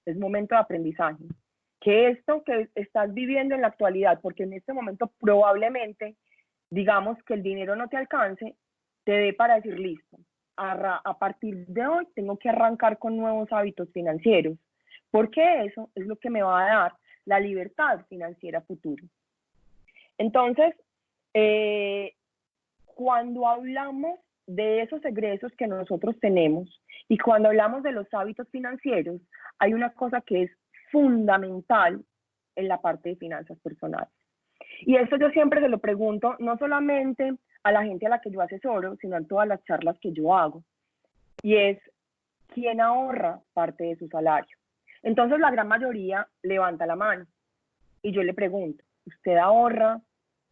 es momento de aprendizaje. Que esto que estás viviendo en la actualidad, porque en este momento probablemente, digamos que el dinero no te alcance, te dé para decir, listo, a partir de hoy tengo que arrancar con nuevos hábitos financieros, porque eso es lo que me va a dar la libertad financiera futura. Entonces, cuando hablamos de esos egresos que nosotros tenemos y cuando hablamos de los hábitos financieros, hay una cosa que es fundamental en la parte de finanzas personales. Y esto yo siempre se lo pregunto, no solamente a la gente a la que yo asesoro, sino en todas las charlas que yo hago. Y es, ¿quién ahorra parte de su salario? Entonces la gran mayoría levanta la mano. Y yo le pregunto, ¿usted ahorra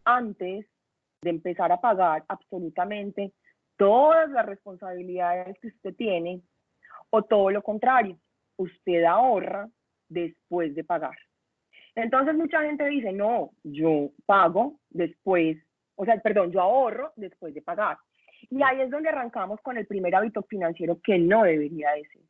antes de empezar a pagar absolutamente todas las responsabilidades que usted tiene, o todo lo contrario, usted ahorra después de pagar? Entonces mucha gente dice, no, yo pago después, yo ahorro después de pagar. Y ahí es donde arrancamos con el primer hábito financiero que no debería de ser.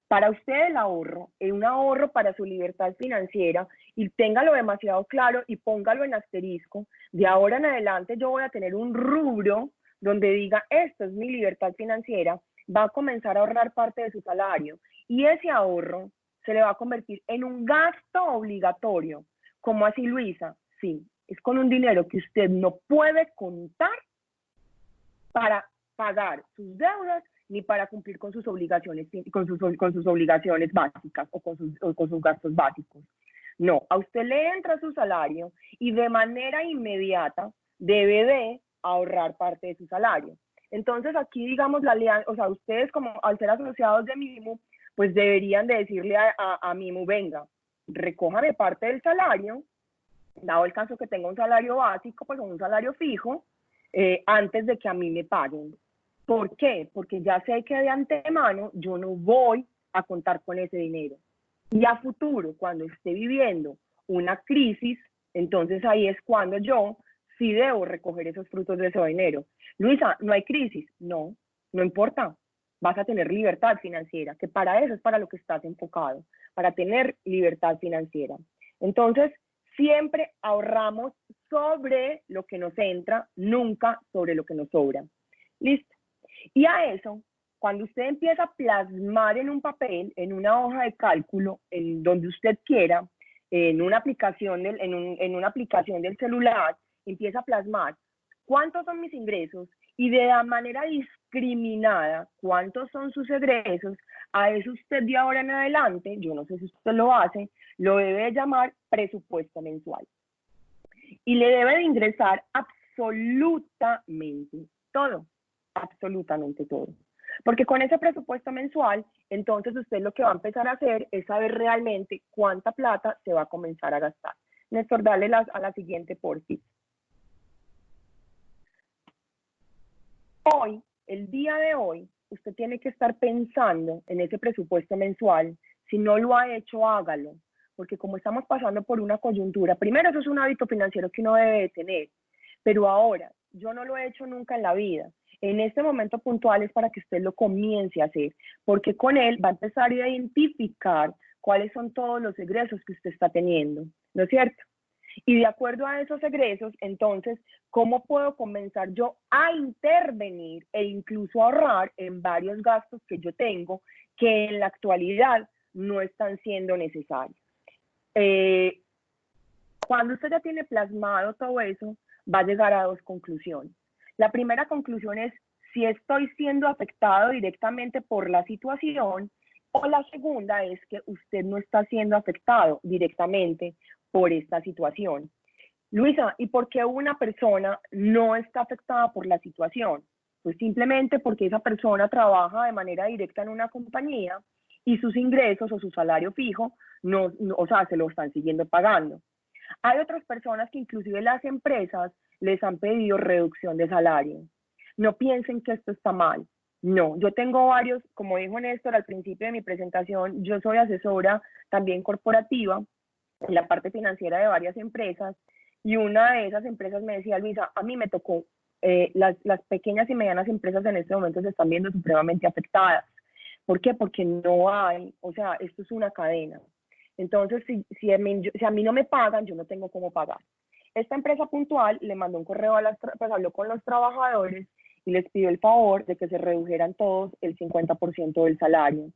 Para usted el ahorro es un ahorro para su libertad financiera, y téngalo demasiado claro y póngalo en asterisco. De ahora en adelante yo voy a tener un rubro donde diga, esto es mi libertad financiera, va a comenzar a ahorrar parte de su salario y ese ahorro se le va a convertir en un gasto obligatorio. ¿Cómo así, Luisa? Sí, es con un dinero que usted no puede contar para pagar sus deudas ni para cumplir con sus obligaciones, con sus obligaciones básicas o con sus gastos básicos. No, a usted le entra su salario y de manera inmediata debe de ahorrar parte de su salario. Entonces aquí, digamos, la alianza, o sea, ustedes como al ser asociados de Mimu, pues deberían de decirle a Mimu, venga, recójame parte del salario, dado el caso que tenga un salario básico, pues un salario fijo, antes de que a mí me paguen. ¿Por qué? Porque ya sé que de antemano yo no voy a contar con ese dinero. Y a futuro, cuando esté viviendo una crisis, entonces ahí es cuando yo sí debo recoger esos frutos de ese dinero. Luisa, ¿no hay crisis? No, no importa. Vas a tener libertad financiera, que para eso es para lo que estás enfocado, para tener libertad financiera. Entonces, siempre ahorramos sobre lo que nos entra, nunca sobre lo que nos sobra. ¿Listo? Y a eso, cuando usted empieza a plasmar en un papel, en una hoja de cálculo, en donde usted quiera, en una aplicación del celular, empieza a plasmar cuántos son mis ingresos y de la manera discriminada cuántos son sus egresos. A eso usted de ahora en adelante, yo no sé si usted lo hace, lo debe llamar presupuesto mensual. Y le debe de ingresar absolutamente todo, absolutamente todo. Porque con ese presupuesto mensual, entonces usted lo que va a empezar a hacer es saber realmente cuánta plata se va a comenzar a gastar. Néstor, dale a la siguiente, por favor. Hoy, el día de hoy, usted tiene que estar pensando en ese presupuesto mensual. Si no lo ha hecho, hágalo. Porque como estamos pasando por una coyuntura, primero eso es un hábito financiero que uno debe de tener. Pero ahora, yo no lo he hecho nunca en la vida. En este momento puntual es para que usted lo comience a hacer, porque con él va a empezar a identificar cuáles son todos los egresos que usted está teniendo, ¿no es cierto? Y de acuerdo a esos egresos, entonces, ¿cómo puedo comenzar yo a intervenir e incluso ahorrar en varios gastos que yo tengo que en la actualidad no están siendo necesarios? Cuando usted ya tiene plasmado todo eso, va a llegar a dos conclusiones. La primera conclusión es si estoy siendo afectado directamente por la situación, o la segunda es que usted no está siendo afectado directamente por esta situación. Luisa, ¿y por qué una persona no está afectada por la situación? Pues simplemente porque esa persona trabaja de manera directa en una compañía y sus ingresos o su salario fijo se lo están siguiendo pagando. Hay otras personas que inclusive las empresas les han pedido reducción de salario. No piensen que esto está mal. No, yo tengo varios, como dijo Néstor al principio de mi presentación, yo soy asesora también corporativa en la parte financiera de varias empresas, y una de esas empresas me decía, Luisa, a mí me tocó, las pequeñas y medianas empresas en este momento se están viendo supremamente afectadas. ¿Por qué? Porque no hay, o sea, esto es una cadena. Entonces, si a mí no me pagan, yo no tengo cómo pagar. Esta empresa puntual le mandó un correo pues habló con los trabajadores y les pidió el favor de que se redujeran todos el 50% del salario.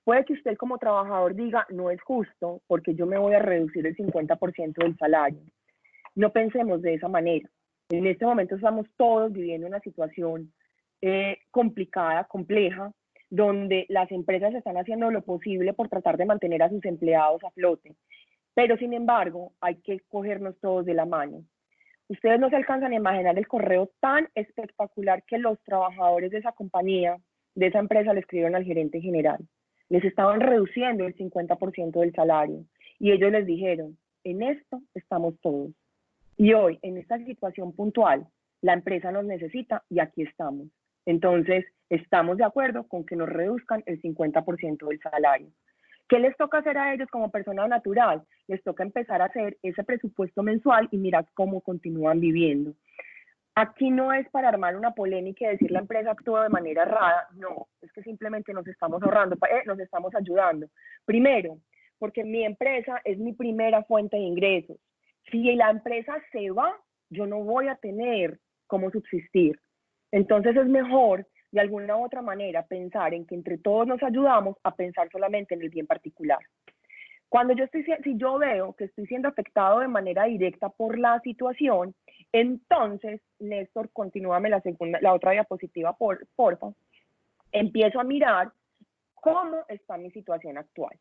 Puede que usted como trabajador diga, no es justo porque yo me voy a reducir el 50% del salario. No pensemos de esa manera. En este momento estamos todos viviendo una situación complicada, compleja, donde las empresas están haciendo lo posible por tratar de mantener a sus empleados a flote. Pero sin embargo, hay que cogernos todos de la mano. Ustedes no se alcanzan a imaginar el correo tan espectacular que los trabajadores de esa compañía, de esa empresa, le escribieron al gerente general. Les estaban reduciendo el 50% del salario. Y ellos les dijeron, en esto estamos todos. Y hoy, en esta situación puntual, la empresa nos necesita y aquí estamos. Entonces, estamos de acuerdo con que nos reduzcan el 50% del salario. ¿Qué les toca hacer a ellos como persona natural? Les toca empezar a hacer ese presupuesto mensual y mirar cómo continúan viviendo. Aquí no es para armar una polémica y decir la empresa actúa de manera errada, no, es que simplemente nos estamos ahorrando, nos estamos ayudando. Primero, porque mi empresa es mi primera fuente de ingresos. Si la empresa se va, yo no voy a tener cómo subsistir. Entonces es mejor, de alguna u otra manera, pensar en que entre todos nos ayudamos a pensar solamente en el bien particular. Cuando si yo veo que estoy siendo afectado de manera directa por la situación, entonces, Néstor, continúame la otra diapositiva, porfa. Empiezo a mirar cómo está mi situación actual.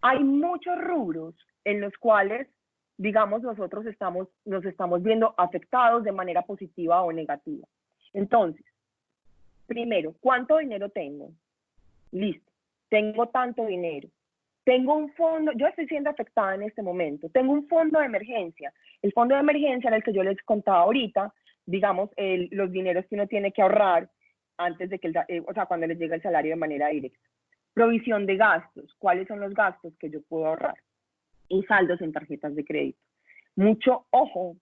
Hay muchos rubros en los cuales, digamos, nosotros nos estamos viendo afectados de manera positiva o negativa. Entonces, primero, ¿cuánto dinero tengo? Listo, tengo tanto dinero. Tengo un fondo, yo estoy siendo afectada en este momento, tengo un fondo de emergencia. El fondo de emergencia era el que yo les contaba ahorita, digamos, los dineros que uno tiene que ahorrar antes de que, o sea, cuando les llega el salario de manera directa. Provisión de gastos, ¿cuáles son los gastos que yo puedo ahorrar? Y saldos en tarjetas de crédito. Mucho ojo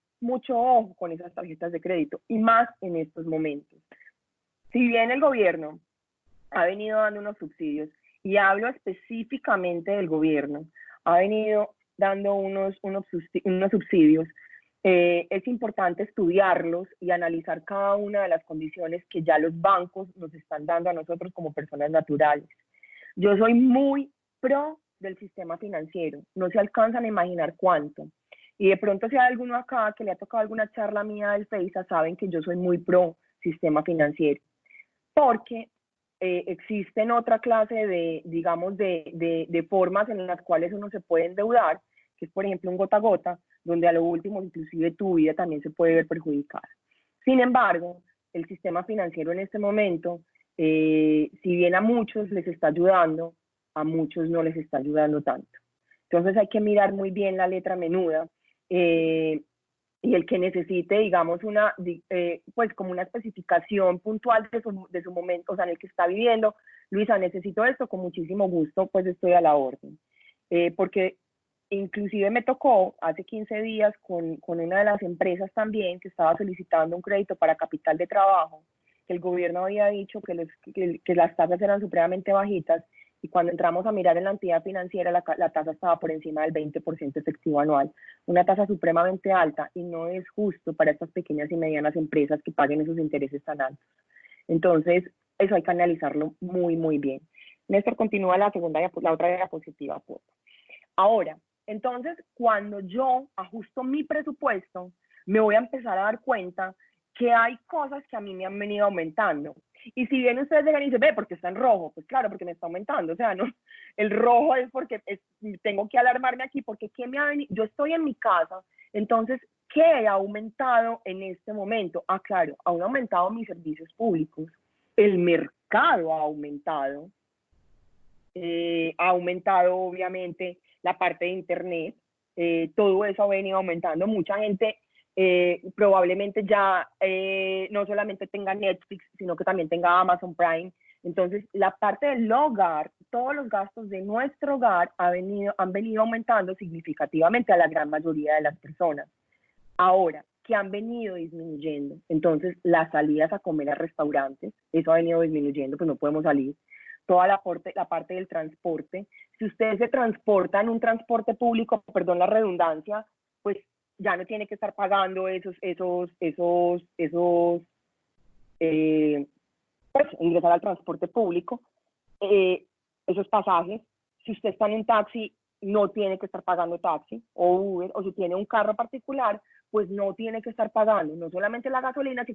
con esas tarjetas de crédito y más en estos momentos. Si bien el gobierno ha venido dando unos subsidios, y hablo específicamente del gobierno, ha venido dando unos subsidios, es importante estudiarlos y analizar cada una de las condiciones que ya los bancos nos están dando a nosotros como personas naturales. Yo soy muy pro del sistema financiero, no se alcanzan a imaginar cuánto. Y de pronto si hay alguno acá que le ha tocado alguna charla mía del FEISA, saben que yo soy muy pro sistema financiero, porque existen otra clase de, digamos, de formas en las cuales uno se puede endeudar, que es por ejemplo un gota a gota, donde a lo último inclusive tu vida también se puede ver perjudicada. Sin embargo, el sistema financiero en este momento, si bien a muchos les está ayudando, a muchos no les está ayudando tanto. Entonces hay que mirar muy bien la letra menuda, y el que necesite, digamos, pues como una especificación puntual de su momento, o sea, en el que está viviendo, Luisa, necesito esto, con muchísimo gusto, pues estoy a la orden. Porque inclusive me tocó hace 15 días con una de las empresas también que estaba solicitando un crédito para capital de trabajo, que el gobierno había dicho que las tasas eran supremamente bajitas, y cuando entramos a mirar en la entidad financiera, la tasa estaba por encima del 20% efectivo anual, una tasa supremamente alta, y no es justo para estas pequeñas y medianas empresas que paguen esos intereses tan altos. Entonces, eso hay que analizarlo muy, muy bien. Néstor, continúa la otra diapositiva. Pues. Ahora, entonces, cuando yo ajusto mi presupuesto, me voy a empezar a dar cuenta que hay cosas que a mí me han venido aumentando. Y si bien ustedes llegan y dicen, ve, porque está en rojo, pues claro, porque me está aumentando. O sea, no, el rojo es porque tengo que alarmarme aquí, porque ¿qué me ha venido? Yo estoy en mi casa, entonces, ¿qué ha aumentado en este momento? Ah, claro, han aumentado mis servicios públicos, el mercado ha aumentado obviamente la parte de internet, todo eso ha venido aumentando. Mucha gente probablemente ya no solamente tenga Netflix, sino que también tenga Amazon Prime. Entonces, la parte del hogar, todos los gastos de nuestro hogar han venido aumentando significativamente a la gran mayoría de las personas. Ahora, que han venido disminuyendo. Entonces, las salidas a comer a restaurantes, eso ha venido disminuyendo, pues no podemos salir. toda la parte del transporte. Si usted se transporta en un transporte público, perdón la redundancia, pues ya no tiene que estar pagando pues, ingresar al transporte público, esos pasajes. Si usted está en un taxi, no tiene que estar pagando taxi o Uber, o si tiene un carro particular, pues no tiene que estar pagando no solamente la gasolina,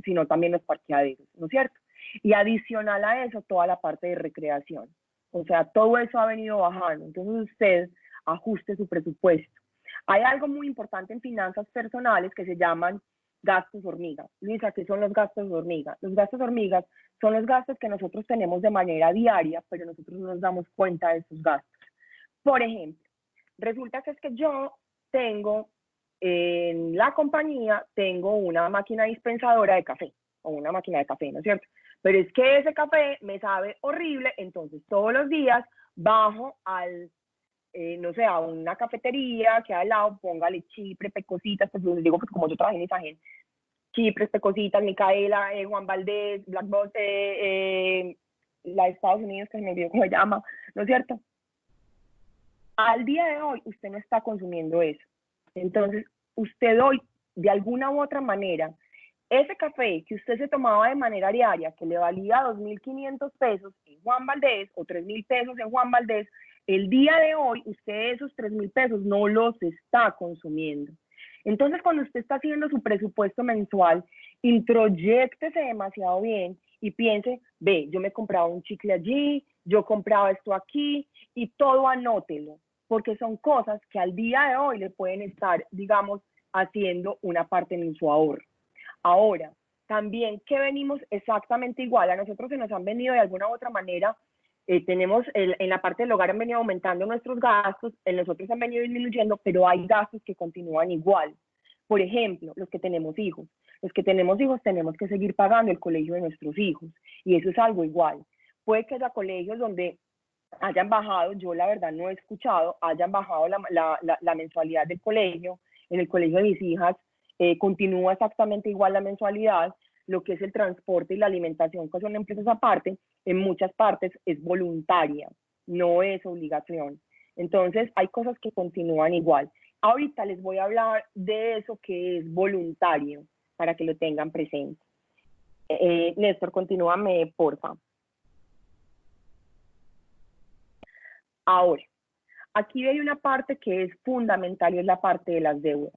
sino también los parqueaderos, ¿no es cierto? Y adicional a eso, toda la parte de recreación. O sea, todo eso ha venido bajando. Entonces usted ajuste su presupuesto. Hay algo muy importante en finanzas personales que se llaman gastos hormiga. Luisa, ¿qué son los gastos hormiga? Los gastos hormigas son los gastos que nosotros tenemos de manera diaria, pero nosotros no nos damos cuenta de esos gastos. Por ejemplo, resulta que es que yo tengo en la compañía, tengo una máquina dispensadora de café, o una máquina de café, ¿no es cierto? Pero es que ese café me sabe horrible, entonces todos los días bajo no sé, a una cafetería que al lado, póngale Chipre, Pecositas, pues les digo, pues como yo trabajé en esa gente, Chipre, Pecositas, Micaela, Juan Valdés, Black Box, la de Estados Unidos, que se me olvidó cómo se llama, ¿no es cierto? Al día de hoy, usted no está consumiendo eso. Entonces, usted hoy, de alguna u otra manera, ese café que usted se tomaba de manera diaria, que le valía 2.500 pesos en Juan Valdés o 3.000 pesos en Juan Valdés, el día de hoy usted esos 3.000 pesos no los está consumiendo. Entonces, cuando usted está haciendo su presupuesto mensual, introyéctese demasiado bien y piense, ve, yo me compraba un chicle allí, yo compraba esto aquí, y todo anótelo, porque son cosas que al día de hoy le pueden estar, digamos, haciendo una parte en su ahorro. Ahora, también que venimos exactamente igual, a nosotros se nos han venido de alguna u otra manera, tenemos en la parte del hogar han venido aumentando nuestros gastos, en nosotros han venido disminuyendo, pero hay gastos que continúan igual. Por ejemplo, los que tenemos hijos. Los que tenemos hijos tenemos que seguir pagando el colegio de nuestros hijos, y eso es algo igual. Puede que haya colegios donde hayan bajado, yo la verdad no he escuchado, hayan bajado la mensualidad del colegio. En el colegio de mis hijas continúa exactamente igual la mensualidad. Lo que es el transporte y la alimentación, que son empresas aparte, en muchas partes es voluntaria, no es obligación. Entonces hay cosas que continúan igual. Ahorita les voy a hablar de eso que es voluntario, para que lo tengan presente. Néstor, continúame, porfa. Ahora, aquí hay una parte que es fundamental y es la parte de las deudas.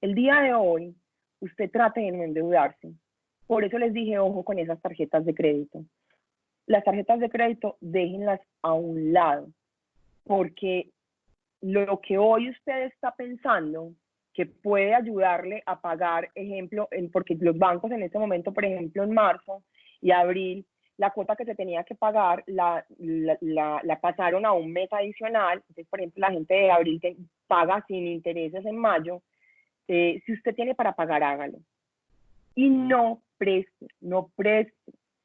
El día de hoy, usted trate de no endeudarse. Por eso les dije, ojo con esas tarjetas de crédito. Las tarjetas de crédito, déjenlas a un lado, porque lo que hoy usted está pensando que puede ayudarle a pagar, ejemplo, porque los bancos en este momento, por ejemplo, en marzo y abril, la cuota que se tenía que pagar la pasaron a un mes adicional. Entonces, por ejemplo, la gente de abril paga sin intereses en mayo. Si usted tiene para pagar, hágalo. Y no preste,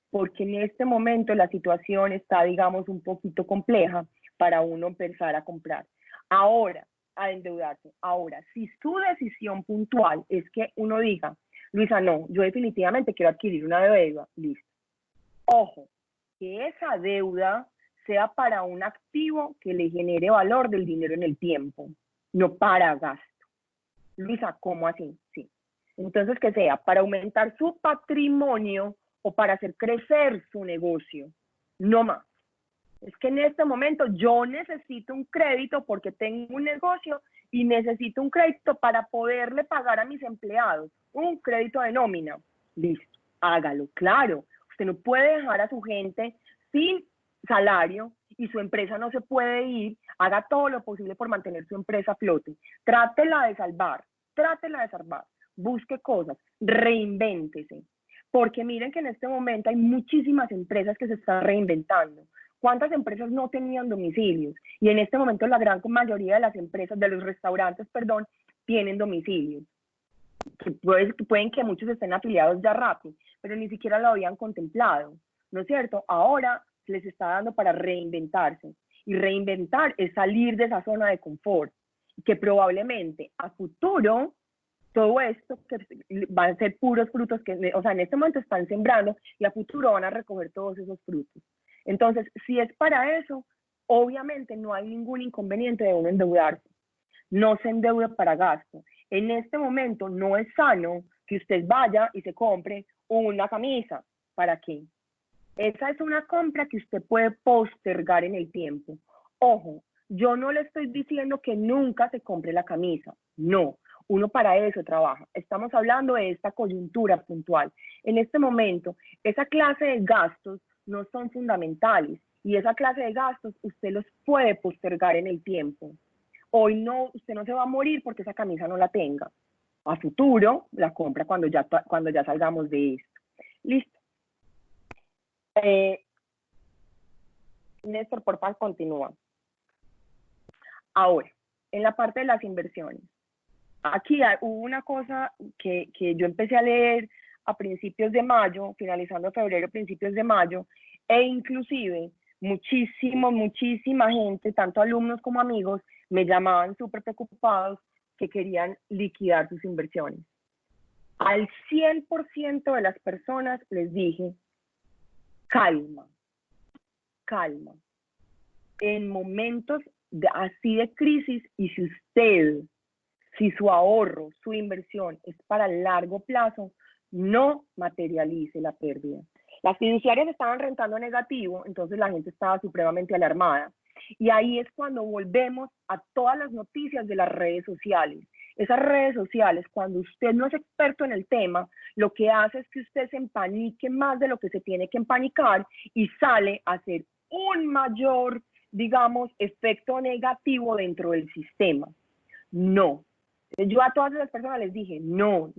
porque en este momento la situación está, digamos, un poquito compleja para uno empezar a comprar. Ahora, a endeudarse. Ahora, si su decisión puntual es que uno diga, Luisa, no, yo definitivamente quiero adquirir una deuda, listo. Ojo, que esa deuda sea para un activo que le genere valor del dinero en el tiempo, no para gasto. Luisa, ¿cómo así? Sí. Entonces, que sea para aumentar su patrimonio o para hacer crecer su negocio, no más. Es que en este momento yo necesito un crédito porque tengo un negocio y necesito un crédito para poderle pagar a mis empleados, un crédito de nómina. Listo, hágalo, claro. Usted no puede dejar a su gente sin salario y su empresa no se puede ir. Haga todo lo posible por mantener su empresa a flote. Trátela de salvar, busque cosas, reinvéntese. Porque miren que en este momento hay muchísimas empresas que se están reinventando. ¿Cuántas empresas no tenían domicilios? Y en este momento la gran mayoría de las empresas, de los restaurantes, perdón, tienen domicilios. Pueden que muchos estén afiliados ya Rappi, pero ni siquiera lo habían contemplado, ¿no es cierto? Ahora les está dando para reinventarse. Y reinventar es salir de esa zona de confort, que probablemente a futuro todo esto que van a ser puros frutos que, o sea, en este momento están sembrando y a futuro van a recoger todos esos frutos. Entonces, si es para eso, obviamente no hay ningún inconveniente de uno endeudarse. No se endeude para gasto. En este momento no es sano que usted vaya y se compre una camisa. ¿Para qué? Esa es una compra que usted puede postergar en el tiempo. Ojo, yo no le estoy diciendo que nunca se compre la camisa. No, uno para eso trabaja. Estamos hablando de esta coyuntura puntual. En este momento, esa clase de gastos no son fundamentales y esa clase de gastos usted los puede postergar en el tiempo. Hoy no, usted no se va a morir porque esa camisa no la tenga. A futuro la compra cuando ya salgamos de esto. Listo. Néstor, por favor, continúa. Ahora, en la parte de las inversiones. Aquí hubo una cosa que yo empecé a leer a principios de mayo, finalizando febrero, principios de mayo, e inclusive muchísima gente, tanto alumnos como amigos, me llamaban súper preocupados que querían liquidar sus inversiones. Al 100% de las personas les dije, calma, calma. En momentos así de crisis, y si su ahorro, su inversión es para largo plazo, no materialice la pérdida. Las fiduciarias estaban rentando negativo, entonces la gente estaba supremamente alarmada. Y ahí es cuando volvemos a todas las noticias de las redes sociales. Esas redes sociales, cuando usted no es experto en el tema, lo que hace es que usted se empanique más de lo que se tiene que empanicar y sale a hacer un mayor, digamos, efecto negativo dentro del sistema. No. Yo a todas las personas les dije, no,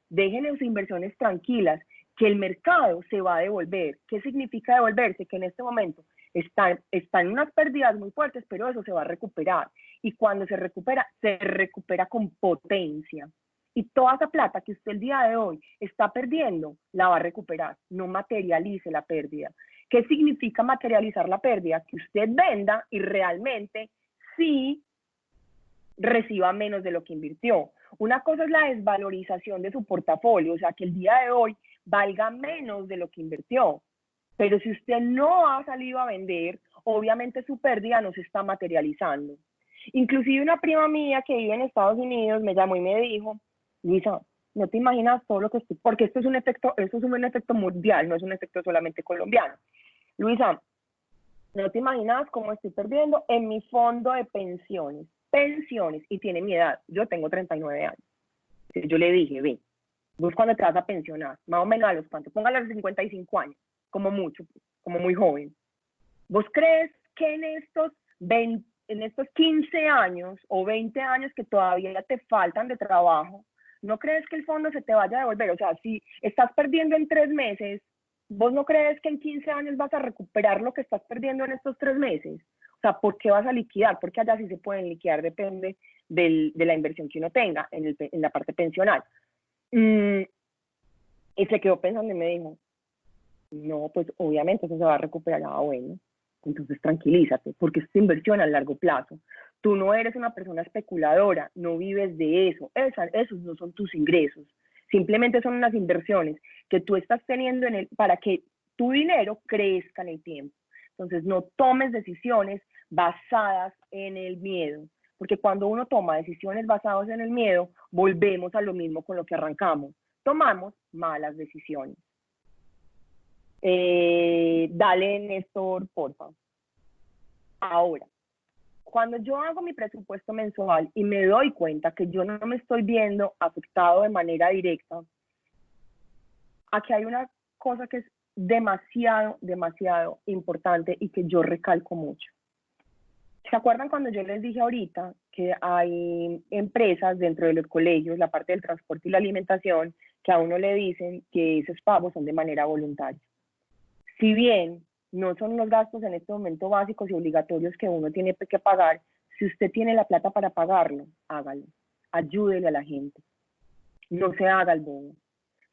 dejen sus inversiones tranquilas, que el mercado se va a devolver. ¿Qué significa devolverse? Que en este momento están en unas pérdidas muy fuertes, pero eso se va a recuperar. Y cuando se recupera con potencia. Y toda esa plata que usted el día de hoy está perdiendo, la va a recuperar. No materialice la pérdida. ¿Qué significa materializar la pérdida? Que usted venda y realmente sí reciba menos de lo que invirtió. Una cosa es la desvalorización de su portafolio, o sea, que el día de hoy valga menos de lo que invirtió. Pero si usted no ha salido a vender, obviamente su pérdida no se está materializando. Inclusive una prima mía que vive en Estados Unidos me llamó y me dijo, Luisa, no te imaginas todo lo que estoy, porque esto es un efecto mundial, no es un efecto solamente colombiano. Luisa, no te imaginas cómo estoy perdiendo en mi fondo de pensiones, y tiene mi edad, yo tengo 39 años. Yo le dije, ve, vos cuando te vas a pensionar, más o menos a los cuantos, póngale a los 55 años, como mucho, como muy joven. ¿Vos crees que en estos 15 años o 20 años que todavía te faltan de trabajo, no crees que el fondo se te vaya a devolver? O sea, si estás perdiendo en 3 meses, ¿vos no crees que en 15 años vas a recuperar lo que estás perdiendo en estos 3 meses? O sea, ¿por qué vas a liquidar? Porque allá sí se pueden liquidar, depende de la inversión que uno tenga en la parte pensional. Y se quedó pensando y me dijo, no, pues obviamente eso se va a recuperar. Bueno, entonces tranquilízate, porque es inversión a largo plazo. Tú no eres una persona especuladora, no vives de eso. Esos no son tus ingresos. Simplemente son unas inversiones que tú estás teniendo para que tu dinero crezca en el tiempo. Entonces no tomes decisiones basadas en el miedo, porque cuando uno toma decisiones basadas en el miedo, volvemos a lo mismo con lo que arrancamos. Tomamos malas decisiones. Dale, Néstor, porfa. Ahora, cuando yo hago mi presupuesto mensual y me doy cuenta que yo no me estoy viendo afectado de manera directa, aquí hay una cosa que es demasiado importante y que yo recalco mucho. ¿Se acuerdan cuando yo les dije ahorita que hay empresas dentro de los colegios, la parte del transporte y la alimentación, que a uno le dicen que esos pagos son de manera voluntaria? Si bien no son los gastos en este momento básicos y obligatorios que uno tiene que pagar, si usted tiene la plata para pagarlo, hágalo. Ayúdele a la gente. No se haga el bobo.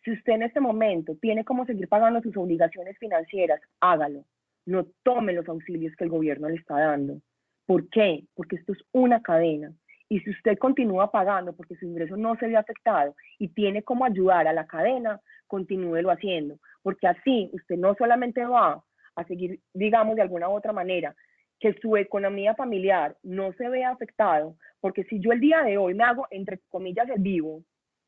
Si usted en este momento tiene cómo seguir pagando sus obligaciones financieras, hágalo. No tome los auxilios que el gobierno le está dando. ¿Por qué? Porque esto es una cadena. Y si usted continúa pagando porque su ingreso no se ve afectado y tiene cómo ayudar a la cadena, continúelo haciendo. Porque así usted no solamente va a seguir, digamos, de alguna u otra manera, que su economía familiar no se vea afectado, porque si yo el día de hoy me hago, entre comillas, el vivo,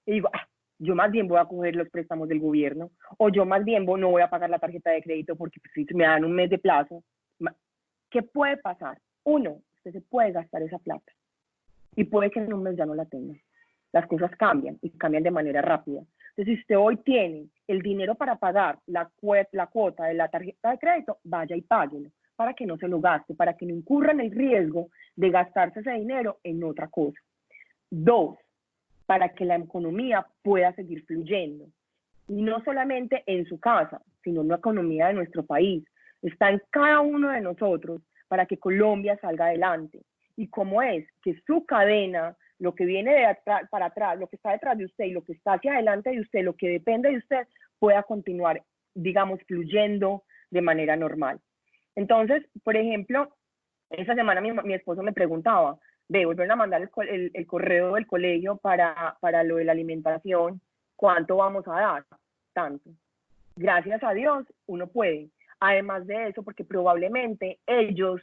y digo, yo más bien voy a coger los préstamos del gobierno, o yo más bien no voy a pagar la tarjeta de crédito porque pues, si me dan un mes de plazo, ¿qué puede pasar? Uno, usted se puede gastar esa plata y puede que en un mes ya no la tenga. Las cosas cambian y cambian de manera rápida. Entonces, si usted hoy tiene el dinero para pagar la cuota de la tarjeta de crédito, vaya y páguelo para que no se lo gaste, para que no incurra en el riesgo de gastarse ese dinero en otra cosa. Dos, para que la economía pueda seguir fluyendo. Y no solamente en su casa, sino en la economía de nuestro país. Está en cada uno de nosotros para que Colombia salga adelante. Y cómo es que su cadena, lo que viene de atrás para atrás, lo que está detrás de usted y lo que está hacia adelante de usted, lo que depende de usted, pueda continuar, digamos, fluyendo de manera normal. Entonces, por ejemplo, esta semana mi esposo me preguntaba, volvieron a mandar el correo del colegio para lo de la alimentación, ¿cuánto vamos a dar? Tanto. Gracias a Dios, uno puede. Además de eso, porque probablemente ellos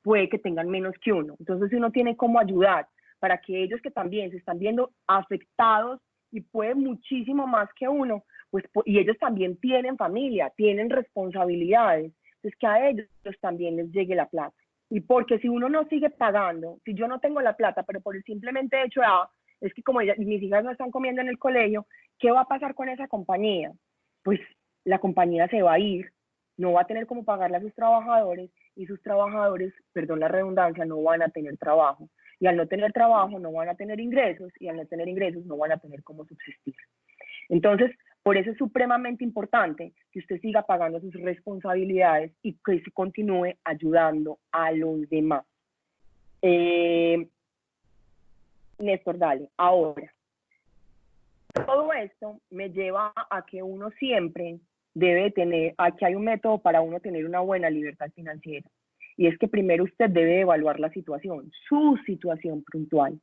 puede que tengan menos que uno. Entonces uno tiene cómo ayudar para que ellos que también se están viendo afectados y pueden muchísimo más que uno, pues, y ellos también tienen familia, tienen responsabilidades, entonces que a ellos también les llegue la plata. Y porque si uno no sigue pagando, si yo no tengo la plata, pero por el simplemente hecho es que como mis hijas no están comiendo en el colegio, ¿qué va a pasar con esa compañía? Pues la compañía se va a ir, no va a tener cómo pagarle a sus trabajadores y sus trabajadores, perdón la redundancia, no van a tener trabajo. Y al no tener trabajo no van a tener ingresos y al no tener ingresos no van a tener cómo subsistir. Entonces, por eso es supremamente importante que usted siga pagando sus responsabilidades y que se continúe ayudando a los demás. Néstor, dale, ahora. Todo esto me lleva a que uno siempre debe tener, aquí hay un método para uno tener una buena libertad financiera. Y es que primero usted debe evaluar la situación, su situación puntual.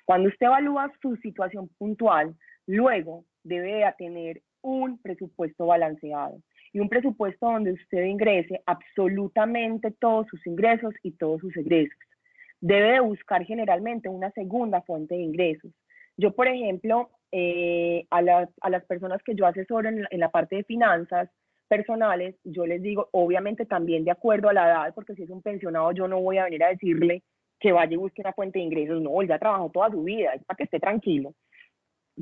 Cuando usted evalúa su situación puntual, luego debe tener un presupuesto balanceado y un presupuesto donde usted ingrese absolutamente todos sus ingresos y todos sus egresos. Debe de buscar generalmente una segunda fuente de ingresos. Yo, por ejemplo, a las personas que yo asesoro en la parte de finanzas personales, yo les digo, obviamente también de acuerdo a la edad, porque si es un pensionado yo no voy a venir a decirle que vaya y busque una fuente de ingresos, no, él ya trabajó toda su vida, es para que esté tranquilo.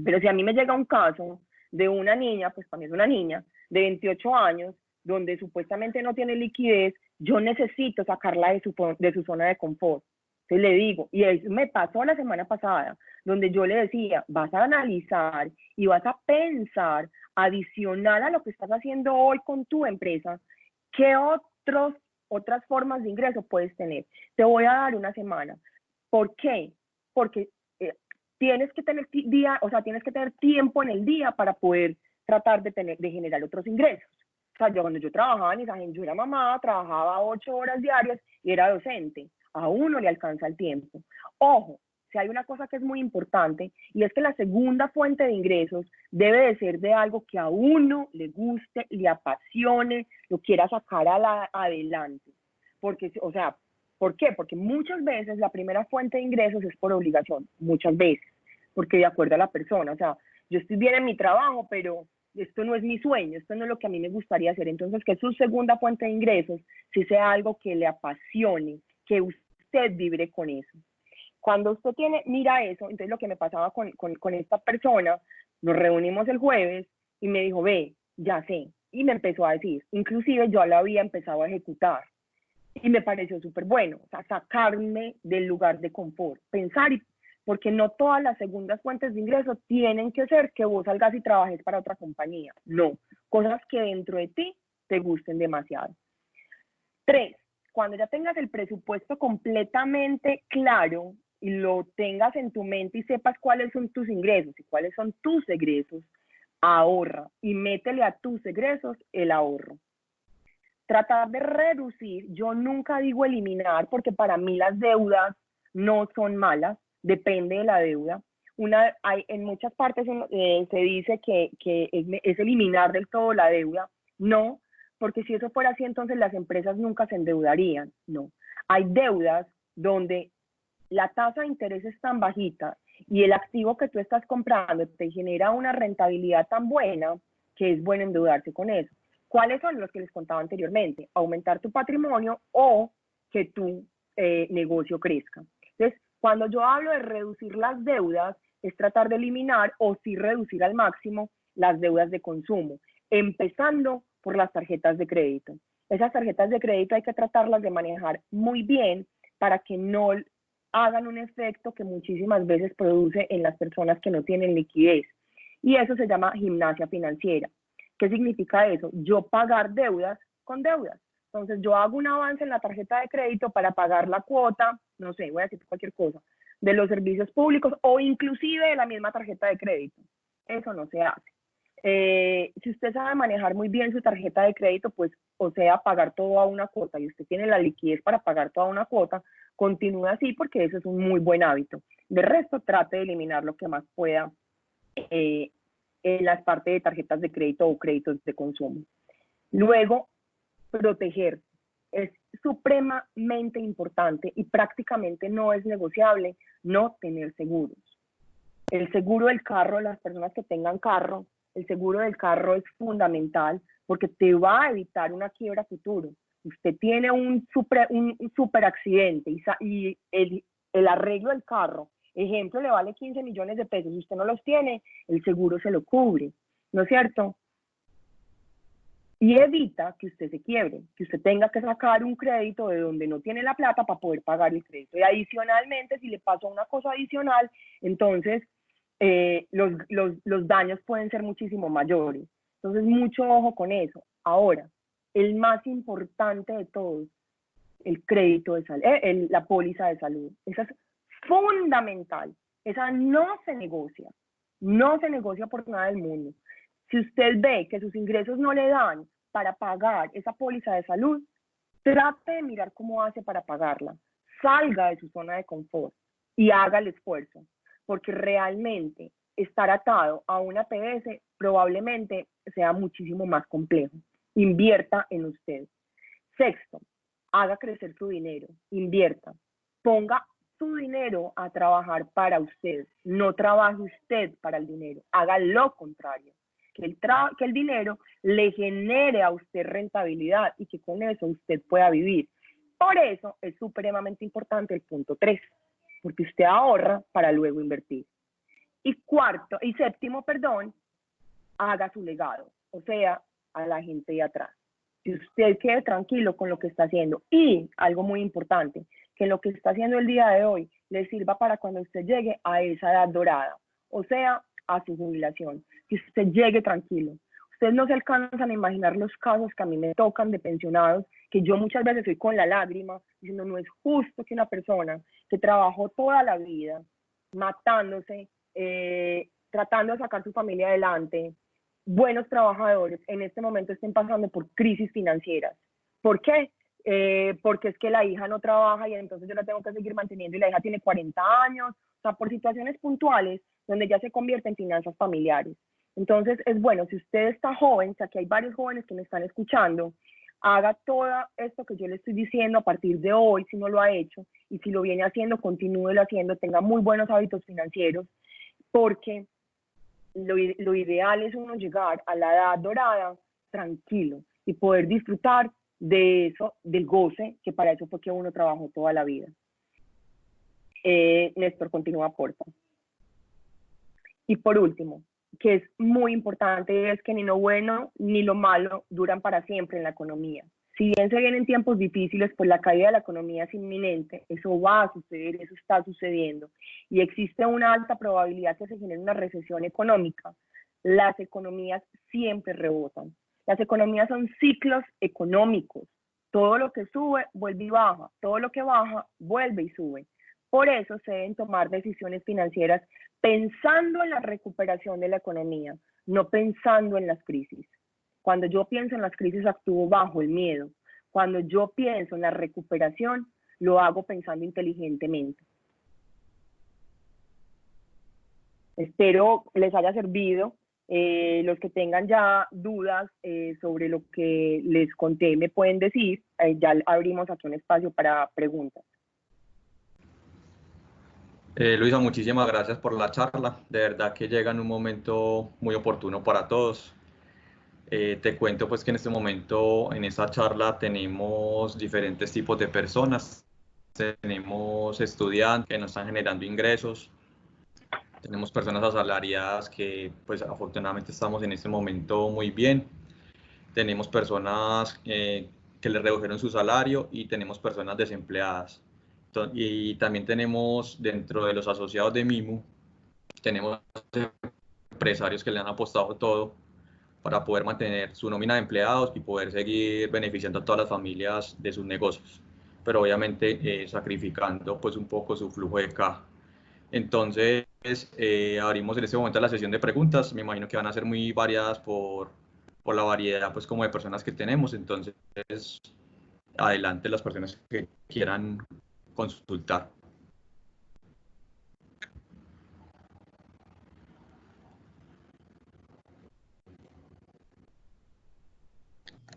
Pero si a mí me llega un caso de una niña, pues para mí es una niña, de 28 años, donde supuestamente no tiene liquidez, yo necesito sacarla de su zona de confort. Entonces le digo, y eso me pasó la semana pasada, donde yo le decía, vas a analizar y vas a pensar, adicional a lo que estás haciendo hoy con tu empresa, ¿qué otras formas de ingreso puedes tener? Te voy a dar una semana. ¿Por qué? Porque tienes que tener tienes que tener tiempo en el día para poder tratar de generar otros ingresos. O sea, cuando yo trabajaba en Isagen, yo era mamá, trabajaba 8 horas diarias y era docente. A uno le alcanza el tiempo. Ojo, si hay una cosa que es muy importante y es que la segunda fuente de ingresos debe de ser de algo que a uno le guste, le apasione, lo quiera sacar adelante. Porque, o sea, ¿por qué? Porque muchas veces la primera fuente de ingresos es por obligación, muchas veces, porque de acuerdo a la persona, o sea, yo estoy bien en mi trabajo, pero esto no es mi sueño, esto no es lo que a mí me gustaría hacer. Entonces, que su segunda fuente de ingresos si sea algo que le apasione, que usted vibre con eso. Cuando usted mira eso, entonces lo que me pasaba con esta persona, nos reunimos el jueves y me dijo, ve, ya sé, y me empezó a decir, inclusive yo lo había empezado a ejecutar. Y me pareció súper bueno, o sea, sacarme del lugar de confort, pensar, porque no todas las segundas fuentes de ingreso tienen que ser que vos salgas y trabajes para otra compañía, no, cosas que dentro de ti te gusten demasiado. 3, cuando ya tengas el presupuesto completamente claro y lo tengas en tu mente y sepas cuáles son tus ingresos y cuáles son tus egresos, ahorra y métele a tus egresos el ahorro. Tratar de reducir, yo nunca digo eliminar, porque para mí las deudas no son malas, depende de la deuda. En muchas partes se dice que es eliminar del todo la deuda. No, porque si eso fuera así, entonces las empresas nunca se endeudarían. No, hay deudas donde la tasa de interés es tan bajita y el activo que tú estás comprando te genera una rentabilidad tan buena que es bueno endeudarse con eso. ¿Cuáles son los que les contaba anteriormente? Aumentar tu patrimonio o que tu negocio crezca. Entonces, cuando yo hablo de reducir las deudas, es tratar de eliminar o sí reducir al máximo las deudas de consumo, empezando por las tarjetas de crédito. Esas tarjetas de crédito hay que tratarlas de manejar muy bien para que no hagan un efecto que muchísimas veces produce en las personas que no tienen liquidez. Y eso se llama gimnasia financiera. ¿Qué significa eso? Yo pagar deudas con deudas. Entonces yo hago un avance en la tarjeta de crédito para pagar la cuota, no sé, voy a decir cualquier cosa, de los servicios públicos o inclusive de la misma tarjeta de crédito. Eso no se hace. Si usted sabe manejar muy bien su tarjeta de crédito, pues, o sea, pagar todo a una cuota y usted tiene la liquidez para pagar toda una cuota, continúe así porque eso es un muy buen hábito. De resto, trate de eliminar lo que más pueda en las partes de tarjetas de crédito o créditos de consumo. Luego, proteger. Es supremamente importante y prácticamente no es negociable no tener seguros. El seguro del carro, las personas que tengan carro, el seguro del carro es fundamental porque te va a evitar una quiebra futuro. Usted tiene un super accidente y el arreglo del carro, ejemplo, le vale 15 millones de pesos. Si usted no los tiene, el seguro se lo cubre, ¿no es cierto? Y evita que usted se quiebre, que usted tenga que sacar un crédito de donde no tiene la plata para poder pagar el crédito. Y adicionalmente, si le pasó una cosa adicional, entonces los daños pueden ser muchísimo mayores. Entonces, mucho ojo con eso. Ahora, el más importante de todos, el crédito de salud, la póliza de salud. Esa es fundamental. Esa no se negocia por nada del mundo. Si usted ve que sus ingresos no le dan para pagar esa póliza de salud, trate de mirar cómo hace para pagarla. Salga de su zona de confort y haga el esfuerzo, porque realmente estar atado a una APS probablemente sea muchísimo más complejo. Invierta en usted. Sexto, haga crecer su dinero, invierta, ponga su dinero a trabajar para usted, no trabaje usted para el dinero, haga lo contrario, que el dinero le genere a usted rentabilidad y que con eso usted pueda vivir. Por eso es supremamente importante el punto 3, porque usted ahorra para luego invertir. Y séptimo, haga su legado, o sea, a la gente de atrás. Que usted quede tranquilo con lo que está haciendo. Y algo muy importante, que lo que está haciendo el día de hoy le sirva para cuando usted llegue a esa edad dorada, o sea, a su jubilación. Que usted llegue tranquilo. Ustedes no se alcanzan a imaginar los casos que a mí me tocan de pensionados, que yo muchas veces soy con la lágrima, diciendo no es justo que una persona que trabajó toda la vida, matándose, tratando de sacar su familia adelante, buenos trabajadores en este momento estén pasando por crisis financieras. ¿Por qué? Porque es que la hija no trabaja y entonces yo la tengo que seguir manteniendo y la hija tiene 40 años, o sea, por situaciones puntuales donde ya se convierte en finanzas familiares. Entonces es bueno, si usted está joven, o sea, que hay varios jóvenes que me están escuchando, haga todo esto que yo le estoy diciendo a partir de hoy, si no lo ha hecho, y si lo viene haciendo, continúelo haciendo, tenga muy buenos hábitos financieros, porque lo ideal es uno llegar a la edad dorada tranquilo y poder disfrutar de eso, del goce, que para eso fue que uno trabajó toda la vida. Néstor, continúa, porfa. Y por último, que es muy importante, es que ni lo bueno ni lo malo duran para siempre en la economía. Si bien se vienen tiempos difíciles, pues la caída de la economía es inminente, eso va a suceder, eso está sucediendo, y existe una alta probabilidad que se genere una recesión económica. Las economías siempre rebotan. Las economías son ciclos económicos. Todo lo que sube, vuelve y baja. Todo lo que baja, vuelve y sube. Por eso se deben tomar decisiones financieras pensando en la recuperación de la economía, no pensando en las crisis. Cuando yo pienso en las crisis, actúo bajo el miedo. Cuando yo pienso en la recuperación, lo hago pensando inteligentemente. Espero les haya servido Los que tengan ya dudas sobre lo que les conté me pueden decir, ya abrimos aquí un espacio para preguntas. Luisa, muchísimas gracias por la charla. De verdad que llega en un momento muy oportuno para todos. Te cuento pues que en este momento en esta charla tenemos diferentes tipos de personas. Tenemos estudiantes que nos están generando ingresos. Tenemos personas asalariadas que pues afortunadamente estamos en este momento muy bien. Tenemos personas que les redujeron su salario y tenemos personas desempleadas. Y también tenemos dentro de los asociados de MIMU, tenemos empresarios que le han apostado todo para poder mantener su nómina de empleados y poder seguir beneficiando a todas las familias de sus negocios, pero obviamente sacrificando pues un poco su flujo de caja. Entonces, abrimos en este momento la sesión de preguntas. Me imagino que van a ser muy variadas por la variedad pues como de personas que tenemos. Entonces, adelante las personas que quieran consultar.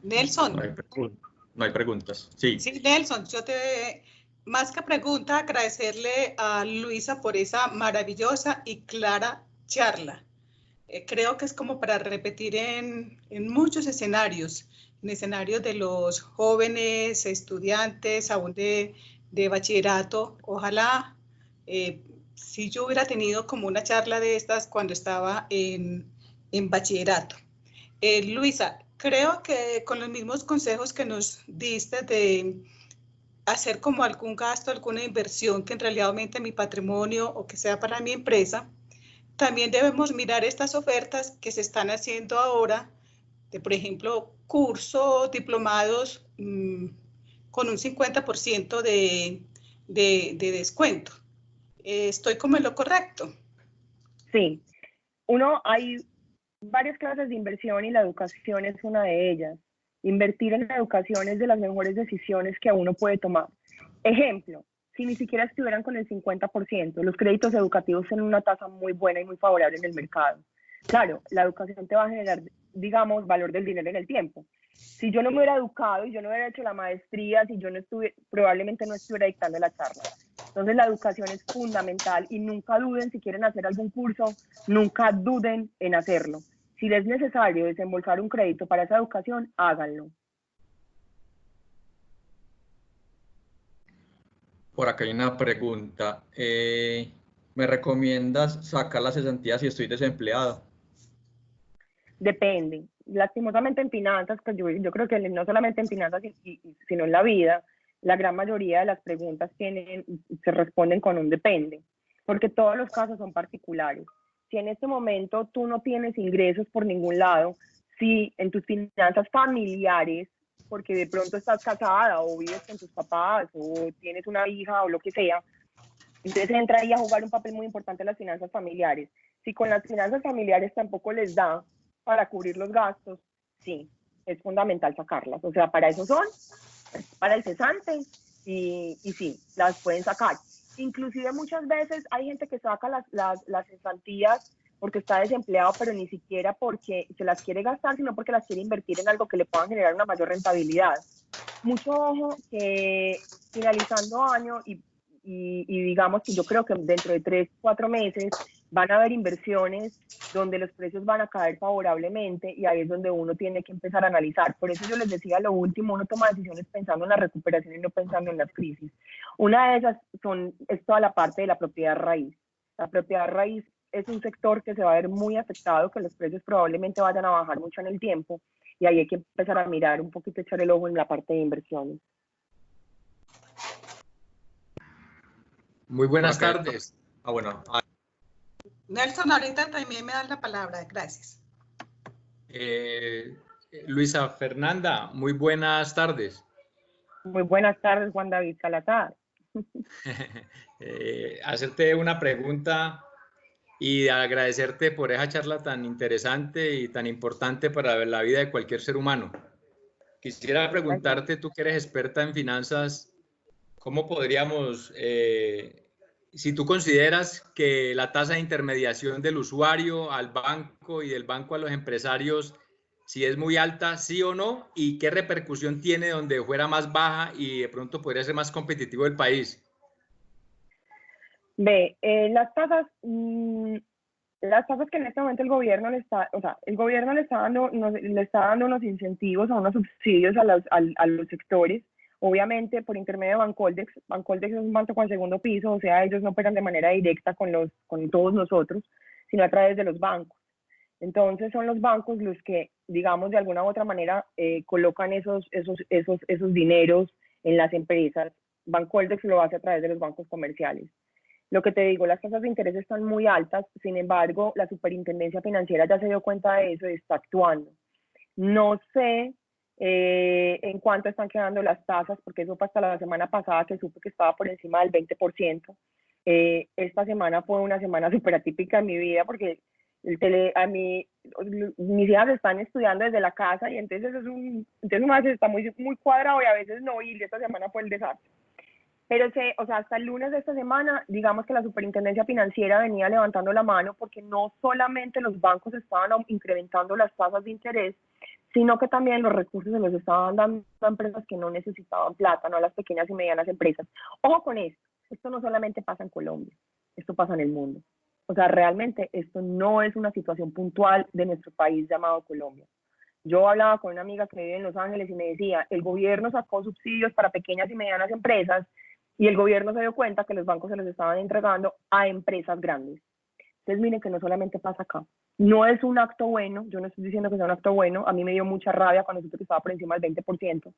Nelson. No hay preguntas. Sí. Sí, Nelson, más que pregunta, agradecerle a Luisa por esa maravillosa y clara charla. Creo que es como para repetir en muchos escenarios, en escenarios de los jóvenes estudiantes, aún de bachillerato. Ojalá, si yo hubiera tenido como una charla de estas cuando estaba en bachillerato. Luisa, creo que con los mismos consejos que nos diste de hacer como algún gasto, alguna inversión que en realidad aumente mi patrimonio o que sea para mi empresa, también debemos mirar estas ofertas que se están haciendo ahora, de por ejemplo, cursos, diplomados con un 50% de descuento. ¿Estoy como en lo correcto? Sí. Hay varias clases de inversión y la educación es una de ellas. Invertir en la educación es de las mejores decisiones que uno puede tomar. Ejemplo, si ni siquiera estuvieran con el 50%, los créditos educativos tienen una tasa muy buena y muy favorable en el mercado. Claro, la educación te va a generar, digamos, valor del dinero en el tiempo. Si yo no me hubiera educado y yo no hubiera hecho la maestría, si yo no estuve, probablemente no estuviera dictando la charla. Entonces la educación es fundamental y nunca duden si quieren hacer algún curso, nunca duden en hacerlo. Si les es necesario desembolsar un crédito para esa educación, háganlo. Por acá hay una pregunta. ¿Me recomiendas sacar la cesantía si estoy desempleado? Depende. Lastimosamente en finanzas, pues yo creo que no solamente en finanzas, sino en la vida, la gran mayoría de las preguntas se responden con un depende, porque todos los casos son particulares. Si en este momento tú no tienes ingresos por ningún lado, si en tus finanzas familiares, porque de pronto estás casada o vives con tus papás o tienes una hija o lo que sea, entonces entra ahí a jugar un papel muy importante en las finanzas familiares. Si con las finanzas familiares tampoco les da para cubrir los gastos, sí, es fundamental sacarlas. O sea, para eso son, para el cesante, y sí, las pueden sacar. Inclusive muchas veces hay gente que saca las cesantías porque está desempleado, pero ni siquiera porque se las quiere gastar, sino porque las quiere invertir en algo que le pueda generar una mayor rentabilidad. Mucho ojo que finalizando año y digamos que yo creo que dentro de 3, 4 meses van a haber inversiones donde los precios van a caer favorablemente y ahí es donde uno tiene que empezar a analizar. Por eso yo les decía lo último, uno toma decisiones pensando en la recuperación y no pensando en las crisis. Una de esas es toda la parte de la propiedad raíz. La propiedad raíz es un sector que se va a ver muy afectado, que los precios probablemente vayan a bajar mucho en el tiempo y ahí hay que empezar a mirar un poquito, echar el ojo en la parte de inversiones. Muy buenas tardes. Bueno. Nelson, ahorita también me dan la palabra. Gracias. Luisa Fernanda, muy buenas tardes. Muy buenas tardes, Juan David Salazar. Hacerte una pregunta y agradecerte por esa charla tan interesante y tan importante para la vida de cualquier ser humano. Quisiera preguntarte, tú que eres experta en finanzas, ¿cómo podríamos si tú consideras que la tasa de intermediación del usuario al banco y del banco a los empresarios, si es muy alta, sí o no, y qué repercusión tiene donde fuera más baja y de pronto podría ser más competitivo el país. Ve, las tasas que en este momento el gobierno le está, o sea, el gobierno le está dando unos incentivos o unos subsidios a los sectores, obviamente por intermedio de Bancoldex. Bancoldex es un banco con segundo piso, o sea, ellos no operan de manera directa con todos nosotros, sino a través de los bancos. Entonces son los bancos los que, digamos, de alguna u otra manera colocan esos dineros en las empresas. Bancoldex lo hace a través de los bancos comerciales. Lo que te digo, las tasas de interés están muy altas, sin embargo, la Superintendencia Financiera ya se dio cuenta de eso y está actuando. No sé en cuánto están quedando las tasas, porque eso fue hasta la semana pasada que supe que estaba por encima del 20%. Esta semana fue una semana súper atípica en mi vida, porque mis hijas están estudiando desde la casa y entonces entonces una vez está muy cuadrado y a veces no, y esta semana fue el desastre. Pero o sea, hasta el lunes de esta semana, digamos que la Superintendencia Financiera venía levantando la mano porque no solamente los bancos estaban incrementando las tasas de interés, sino que también los recursos se los estaban dando a empresas que no necesitaban plata, no a las pequeñas y medianas empresas. Ojo con esto no solamente pasa en Colombia, esto pasa en el mundo. O sea, realmente esto no es una situación puntual de nuestro país llamado Colombia. Yo hablaba con una amiga que vive en Los Ángeles y me decía, el gobierno sacó subsidios para pequeñas y medianas empresas y el gobierno se dio cuenta que los bancos se los estaban entregando a empresas grandes. Entonces miren que no solamente pasa acá. No es un acto bueno, yo no estoy diciendo que sea un acto bueno, a mí me dio mucha rabia cuando supe que estaba por encima del 20%.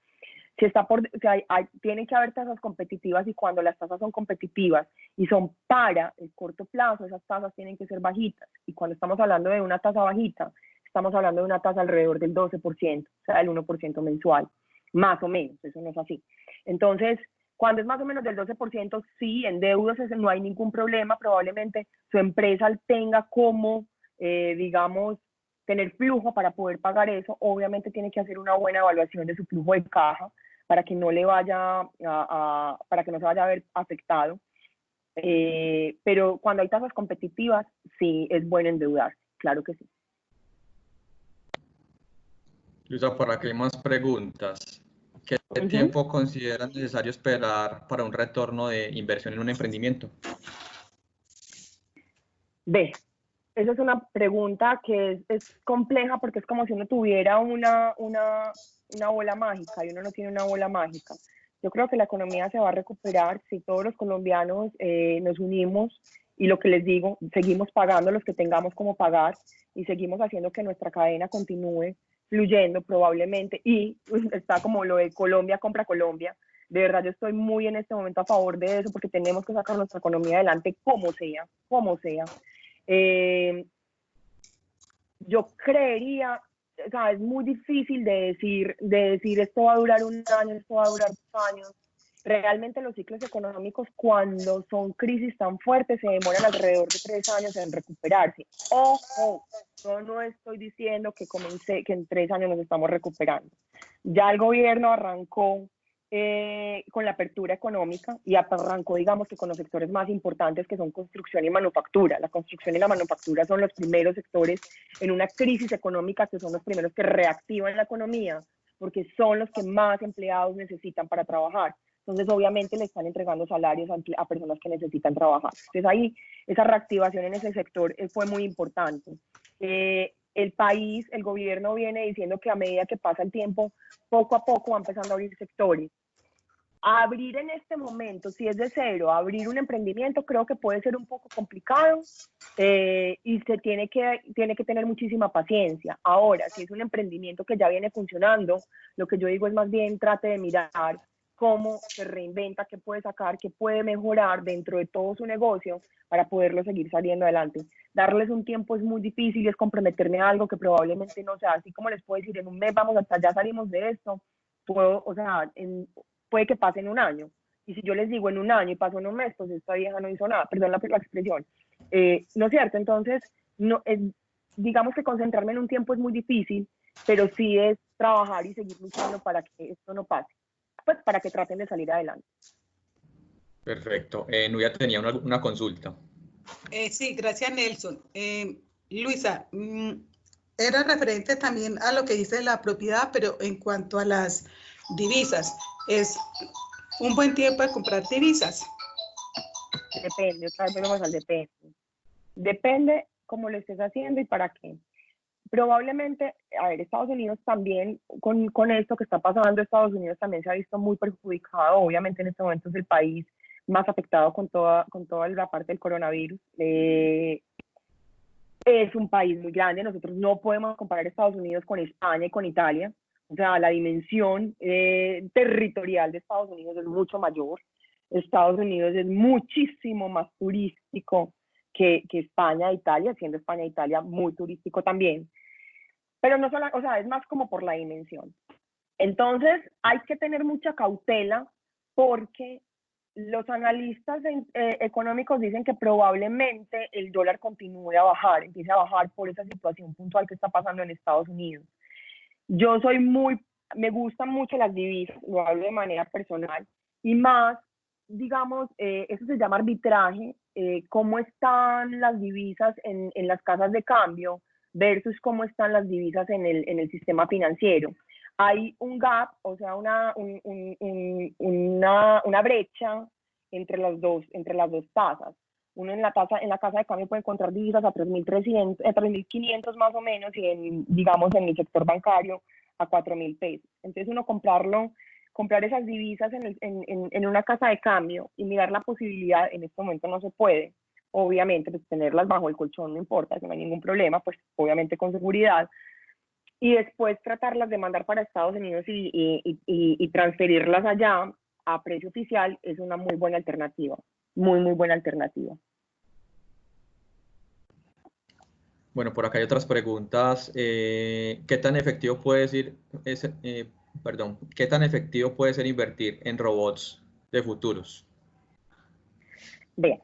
Tienen que haber tasas competitivas y cuando las tasas son competitivas y son para el corto plazo, esas tasas tienen que ser bajitas. Y cuando estamos hablando de una tasa bajita, estamos hablando de una tasa alrededor del 12%, o sea, del 1% mensual, más o menos, eso no es así. Entonces, cuando es más o menos del 12%, sí, en deudas no hay ningún problema, probablemente su empresa tenga como, digamos, tener flujo para poder pagar eso. Obviamente tiene que hacer una buena evaluación de su flujo de caja para que no le vaya para que no se vaya a ver afectado. Pero cuando hay tasas competitivas, sí es bueno endeudarse, claro que sí. Luisa, por aquí hay más preguntas. ¿Qué tiempo consideras necesario esperar para un retorno de inversión en un emprendimiento? Esa es una pregunta que es compleja porque es como si uno tuviera una bola mágica y uno no tiene una bola mágica. Yo creo que la economía se va a recuperar si todos los colombianos nos unimos y lo que les digo, seguimos pagando los que tengamos como pagar y seguimos haciendo que nuestra cadena continúe fluyendo probablemente, y está como lo de Colombia compra Colombia. De verdad yo estoy muy en este momento a favor de eso porque tenemos que sacar nuestra economía adelante como sea, como sea. Yo creería, o sea, es muy difícil de decir esto va a durar un año, esto va a durar 2 años. Realmente los ciclos económicos cuando son crisis tan fuertes se demoran alrededor de 3 años en recuperarse. Ojo, yo no estoy diciendo que en 3 años nos estamos recuperando. Ya el gobierno arrancó con la apertura económica y arrancó, digamos, que con los sectores más importantes que son construcción y manufactura. La construcción y la manufactura son los primeros sectores en una crisis económica, que son los primeros que reactivan la economía porque son los que más empleados necesitan para trabajar. Entonces, obviamente, le están entregando salarios a personas que necesitan trabajar. Entonces, ahí, esa reactivación en ese sector fue muy importante. El país, el gobierno viene diciendo que a medida que pasa el tiempo, poco a poco va empezando a abrir sectores. Abrir en este momento, si es de cero, abrir un emprendimiento creo que puede ser un poco complicado y se tiene que tener muchísima paciencia. Ahora, si es un emprendimiento que ya viene funcionando, lo que yo digo es más bien trate de mirar cómo se reinventa, qué puede sacar, qué puede mejorar dentro de todo su negocio para poderlo seguir saliendo adelante. Darles un tiempo es muy difícil y es comprometerme a algo que probablemente no sea. Así como les puedo decir, en un mes vamos hasta ya salimos de esto, puede que pase en un año. Y si yo les digo en un año y pasó en un mes, pues esta vieja no hizo nada, perdón la expresión. ¿No es cierto? Entonces, digamos que concentrarme en un tiempo es muy difícil, pero sí es trabajar y seguir luchando para que esto no pase. Pues para que traten de salir adelante. Perfecto. Nuria tenía una consulta. Sí, gracias Nelson. Luisa, era referente también a lo que dice la propiedad, pero en cuanto a las divisas, ¿es un buen tiempo de comprar divisas? Depende, otra vez volvemos al depende. Depende cómo lo estés haciendo y para qué. Probablemente, a ver, Estados Unidos también, con esto que está pasando, Estados Unidos también se ha visto muy perjudicado. Obviamente en este momento es el país más afectado con toda la parte del coronavirus. Es un país muy grande, nosotros no podemos comparar Estados Unidos con España y con Italia. O sea, la dimensión territorial de Estados Unidos es mucho mayor. Estados Unidos es muchísimo más turístico que España e Italia, siendo España e Italia muy turístico también. Pero no solo, o sea, es más como por la dimensión. Entonces, hay que tener mucha cautela porque los analistas económicos dicen que probablemente el dólar continúe a bajar, empiece a bajar por esa situación puntual que está pasando en Estados Unidos. Yo me gustan mucho las divisas, lo hablo de manera personal, y más, digamos, eso se llama arbitraje, cómo están las divisas en las casas de cambio versus cómo están las divisas en el sistema financiero. Hay un gap, o sea, una brecha entre las dos tasas. Uno en la casa de cambio puede encontrar divisas a 3.300, 3.500 más o menos, y digamos en el sector bancario a 4.000 pesos. Entonces uno comprar esas divisas en una casa de cambio y mirar la posibilidad, en este momento no se puede, obviamente, pues tenerlas bajo el colchón no importa, si no hay ningún problema, pues obviamente con seguridad, y después tratarlas de mandar para Estados Unidos y transferirlas allá a precio oficial es una muy buena alternativa, muy buena alternativa. Bueno, por acá hay otras preguntas. ¿Qué tan efectivo puede ser, ¿qué tan efectivo puede ser invertir en robots de futuros? Vean,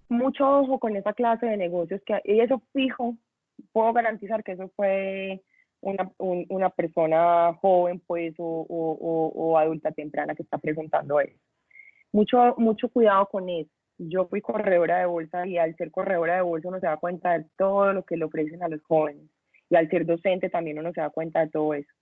mucho ojo con esa clase de negocios y eso fijo, puedo garantizar que eso fue una persona joven, pues, o adulta temprana que está preguntando eso. Mucho cuidado con eso. Yo fui corredora de bolsa y al ser corredora de bolsa uno se da cuenta de todo lo que le ofrecen a los jóvenes. Y al ser docente también uno se da cuenta de todo eso.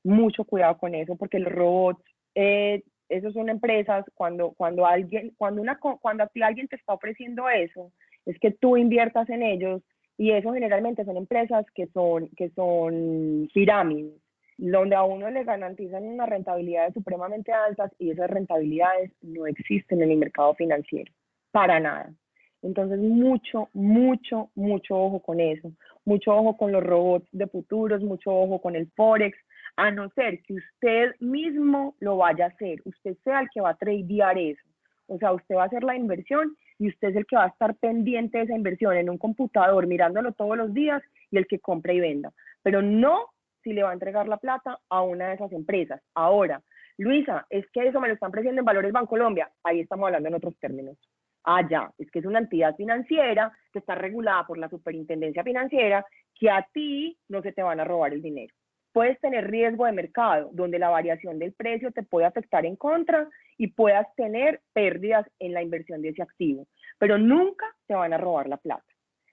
Mucho cuidado con eso porque los robots, esos son empresas, cuando a ti alguien te está ofreciendo eso, es que tú inviertas en ellos, y eso generalmente son empresas que son pirámides, donde a uno le garantizan unas rentabilidades supremamente altas y esas rentabilidades no existen en el mercado financiero, para nada. Entonces, mucho ojo con eso, mucho ojo con los robots de futuros, mucho ojo con el Forex, a no ser que usted mismo lo vaya a hacer, usted sea el que va a tradear eso. O sea, usted va a hacer la inversión y usted es el que va a estar pendiente de esa inversión en un computador, mirándolo todos los días, y el que compra y venda. Pero no si le va a entregar la plata a una de esas empresas. Ahora, Luisa, es que eso me lo están ofreciendo en Valores Bancolombia. Ahí estamos hablando en otros términos. Ya, es que es una entidad financiera que está regulada por la Superintendencia Financiera, que a ti no se te van a robar el dinero. Puedes tener riesgo de mercado, donde la variación del precio te puede afectar en contra y puedas tener pérdidas en la inversión de ese activo, pero nunca te van a robar la plata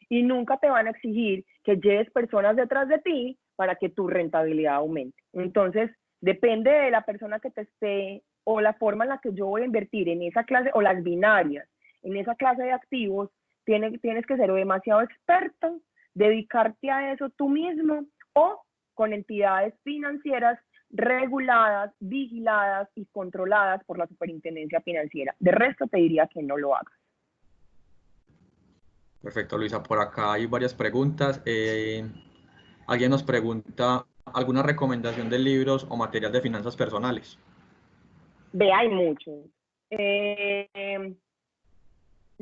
y nunca te van a exigir que lleves personas detrás de ti para que tu rentabilidad aumente. Entonces, depende de la persona que te esté o la forma en la que yo voy a invertir en esa clase, o las binarias, en esa clase de activos, tienes que ser demasiado experto, dedicarte a eso tú mismo, o con entidades financieras reguladas, vigiladas y controladas por la Superintendencia Financiera. De resto te diría que no lo hagas. Perfecto, Luisa. Por acá hay varias preguntas. Alguien nos pregunta alguna recomendación de libros o material de finanzas personales. Hay muchos.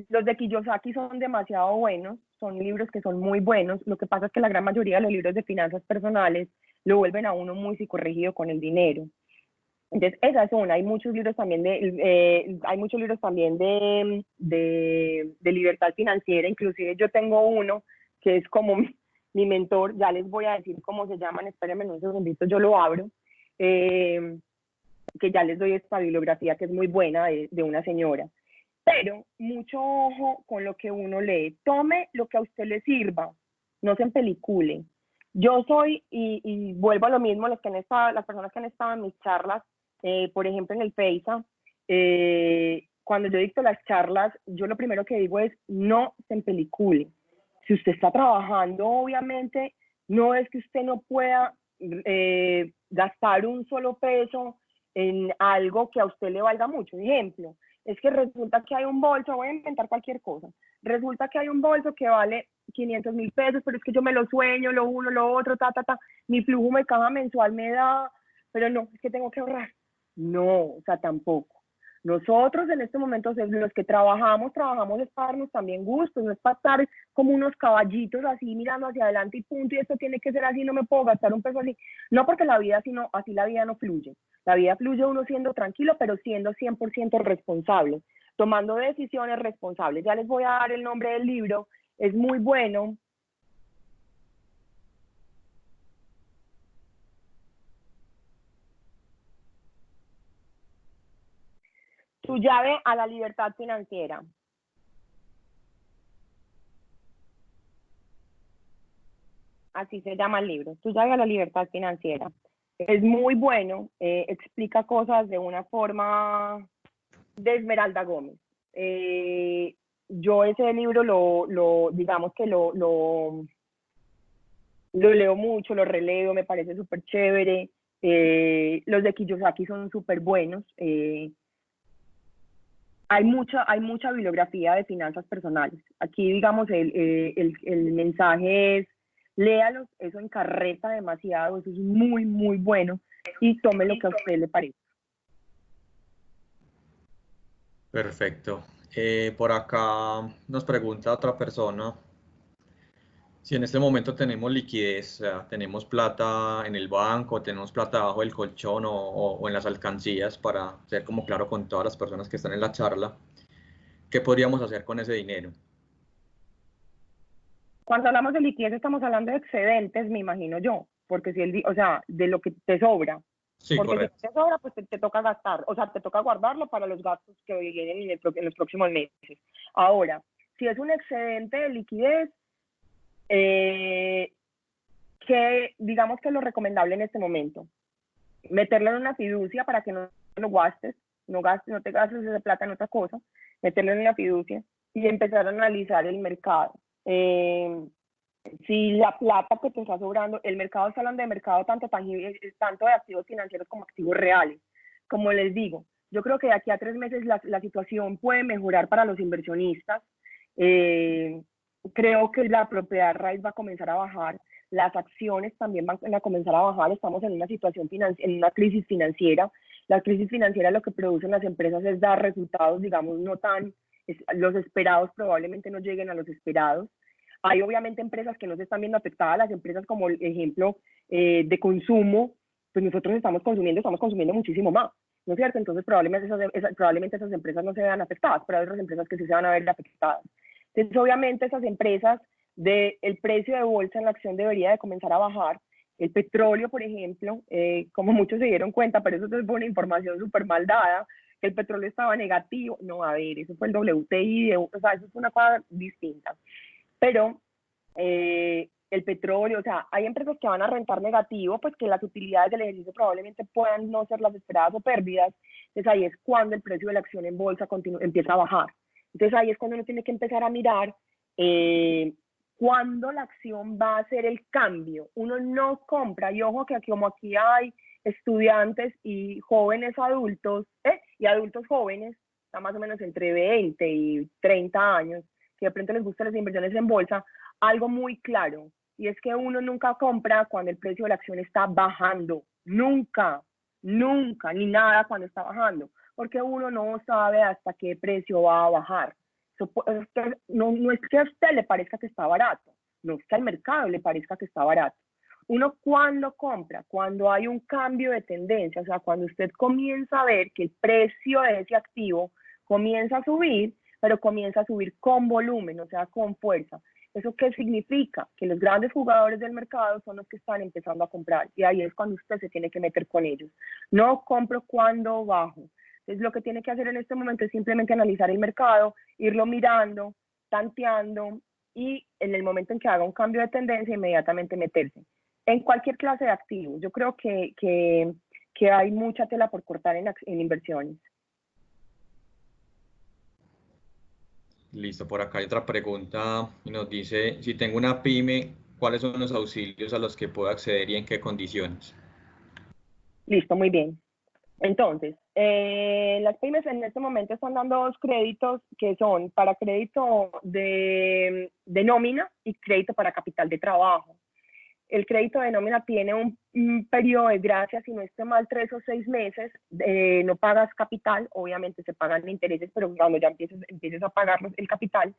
Los de Kiyosaki son demasiado buenos, son libros que son muy buenos. Lo que pasa es que la gran mayoría de los libros de finanzas personales lo vuelven a uno muy psicorrígido con el dinero. Entonces, esa es una. Hay muchos libros también de libertad financiera. Inclusive yo tengo uno que es como mi mentor. Ya les voy a decir cómo se llaman. Espérenme un segundito, yo lo abro. Que ya les doy esta bibliografía que es muy buena, de una señora. Pero mucho ojo con lo que uno lee. Tome lo que a usted le sirva, no se empelicule. Yo soy, y vuelvo a lo mismo, las personas que han estado en mis charlas, por ejemplo en el FEISA, cuando yo dicto las charlas, yo lo primero que digo es no se empelicule. Si usted está trabajando, obviamente, no es que usted no pueda gastar un solo peso en algo que a usted le valga mucho. Ejemplo, es que resulta que hay un bolso, voy a inventar cualquier cosa, resulta que hay un bolso que vale 500.000 pesos, pero es que yo me lo sueño, lo uno, lo otro, mi flujo de caja mensual me da, pero no, es que tengo que ahorrar. No, o sea, tampoco. Nosotros en este momento, los que trabajamos es para darnos también gustos, no es para estar como unos caballitos así mirando hacia adelante y punto, y esto tiene que ser así, no me puedo gastar un peso así. No, porque la vida así la vida no fluye. La vida fluye uno siendo tranquilo, pero siendo 100% responsable, tomando decisiones responsables. Ya les voy a dar el nombre del libro, es muy bueno. Tu llave a la libertad financiera. Así se llama el libro, Tu llave a la libertad financiera. Es muy bueno, explica cosas de una forma de Esmeralda Gómez. Yo ese libro digamos que lo leo mucho, lo releo, me parece súper chévere. Los de Kiyosaki son súper buenos. Hay mucha bibliografía de finanzas personales. Aquí, digamos, el mensaje es, léalos, eso encarreta demasiado, eso es muy, muy bueno, y tome lo que a usted le parece. Perfecto. Por acá nos pregunta otra persona si en este momento tenemos liquidez, o sea, tenemos plata en el banco, tenemos plata debajo del colchón o en las alcancías, para ser como claro con todas las personas que están en la charla, ¿qué podríamos hacer con ese dinero? Cuando hablamos de liquidez estamos hablando de excedentes, me imagino yo, porque o sea, de lo que te sobra. Sí, porque correcto. si te sobra, pues te toca gastar, o sea, te toca guardarlo para los gastos que vienen en los próximos meses. Ahora, si es un excedente de liquidez, que digamos que es lo recomendable en este momento, meterlo en una fiducia para que no lo gastes, no te gastes esa plata en otra cosa, meterlo en una fiducia y empezar a analizar el mercado. Si la plata que te está sobrando, el mercado está hablando de mercado tanto tangible, tanto de activos financieros como activos reales. Como les digo, yo creo que de aquí a 3 meses la situación puede mejorar para los inversionistas. Creo que la propiedad raíz va a comenzar a bajar, las acciones también van a comenzar a bajar, estamos en una situación en una crisis financiera. La crisis financiera lo que producen las empresas es dar resultados, digamos, no tan, los esperados probablemente no lleguen a los esperados. Hay obviamente empresas que no se están viendo afectadas, las empresas como el ejemplo de consumo, pues nosotros estamos consumiendo muchísimo más, ¿no es cierto? Entonces probablemente esas empresas no se vean afectadas, pero hay otras empresas que sí se van a ver afectadas. Entonces obviamente esas empresas, el precio de bolsa en la acción debería de comenzar a bajar. El petróleo, por ejemplo, como muchos se dieron cuenta, pero eso fue una información súper mal dada, que el petróleo estaba negativo. No, a ver, eso fue el WTI, o sea, eso es una cosa distinta. Pero el petróleo, o sea, hay empresas que van a rentar negativo, pues que las utilidades del ejercicio probablemente puedan no ser las esperadas o pérdidas. Entonces ahí es cuando el precio de la acción en bolsa empieza a bajar. Entonces ahí es cuando uno tiene que empezar a mirar cuándo la acción va a hacer el cambio. Uno no compra, y ojo que como aquí hay estudiantes y jóvenes adultos, y adultos jóvenes, está más o menos entre 20 y 30 años, que de pronto les gustan las inversiones en bolsa, algo muy claro, y es que uno nunca compra cuando el precio de la acción está bajando, nunca, ni nada cuando está bajando, porque uno no sabe hasta qué precio va a bajar. No es que a usted le parezca que está barato, no es que al mercado le parezca que está barato. Uno cuando compra, cuando hay un cambio de tendencia, o sea, cuando usted comienza a ver que el precio de ese activo comienza a subir, pero comienza a subir con volumen, o sea, con fuerza. ¿Eso qué significa? Que los grandes jugadores del mercado son los que están empezando a comprar, y ahí es cuando usted se tiene que meter con ellos. No compro cuando bajo, Entonces, lo que tiene que hacer en este momento es simplemente analizar el mercado, irlo mirando, tanteando, y en el momento en que haga un cambio de tendencia, inmediatamente meterse en cualquier clase de activos. Yo creo que hay mucha tela por cortar en inversiones. Listo, por acá hay otra pregunta y nos dice, si tengo una pyme, ¿cuáles son los auxilios a los que puedo acceder y en qué condiciones? Listo, muy bien. Entonces, las pymes en este momento están dando dos créditos que son para crédito de nómina y crédito para capital de trabajo. El crédito de nómina tiene un periodo de gracia, si no esté mal, 3 o 6 meses, no pagas capital, obviamente se pagan intereses, pero cuando ya empieces a pagar el capital.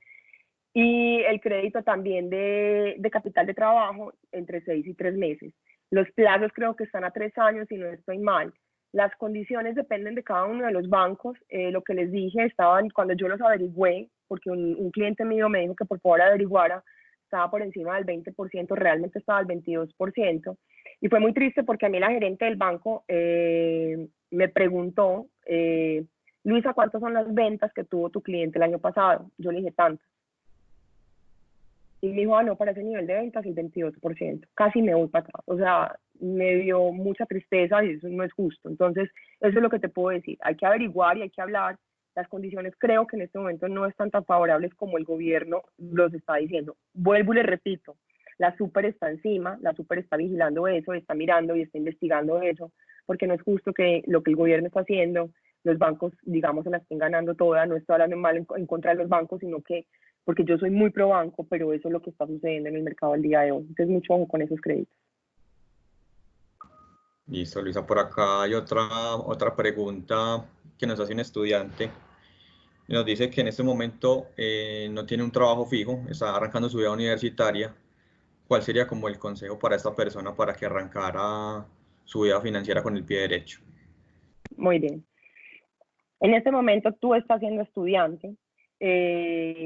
Y el crédito también de capital de trabajo entre 6 y 3 meses. Los plazos creo que están a 3 años, si no estoy mal. Las condiciones dependen de cada uno de los bancos. Lo que les dije, estaban, cuando yo los averigüé, porque un cliente mío me dijo que por favor averiguara, estaba por encima del 20%, realmente estaba al 22%. Y fue muy triste porque a mí la gerente del banco me preguntó, Luisa, ¿cuántas son las ventas que tuvo tu cliente el año pasado? Yo le dije, tantas. Y me dijo, no, para ese nivel de ventas el 22%. Casi me voy para atrás. O sea, me dio mucha tristeza y eso no es justo. Entonces, eso es lo que te puedo decir. Hay que averiguar y hay que hablar. Las condiciones creo que en este momento no están tan favorables como el gobierno los está diciendo. Vuelvo y le repito, la super está encima, la super está vigilando eso, está mirando y está investigando eso, porque no es justo que lo que el gobierno está haciendo, los bancos, digamos, se la estén ganando todas. No estoy hablando mal en contra de los bancos, sino que porque yo soy muy pro banco, pero eso es lo que está sucediendo en el mercado el día de hoy. Entonces, mucho ojo con esos créditos. Listo, Luisa, por acá hay otra pregunta que nos hace un estudiante. Nos dice que en este momento no tiene un trabajo fijo, está arrancando su vida universitaria. ¿Cuál sería como el consejo para esta persona para que arrancara su vida financiera con el pie derecho? Muy bien. En este momento tú estás siendo estudiante.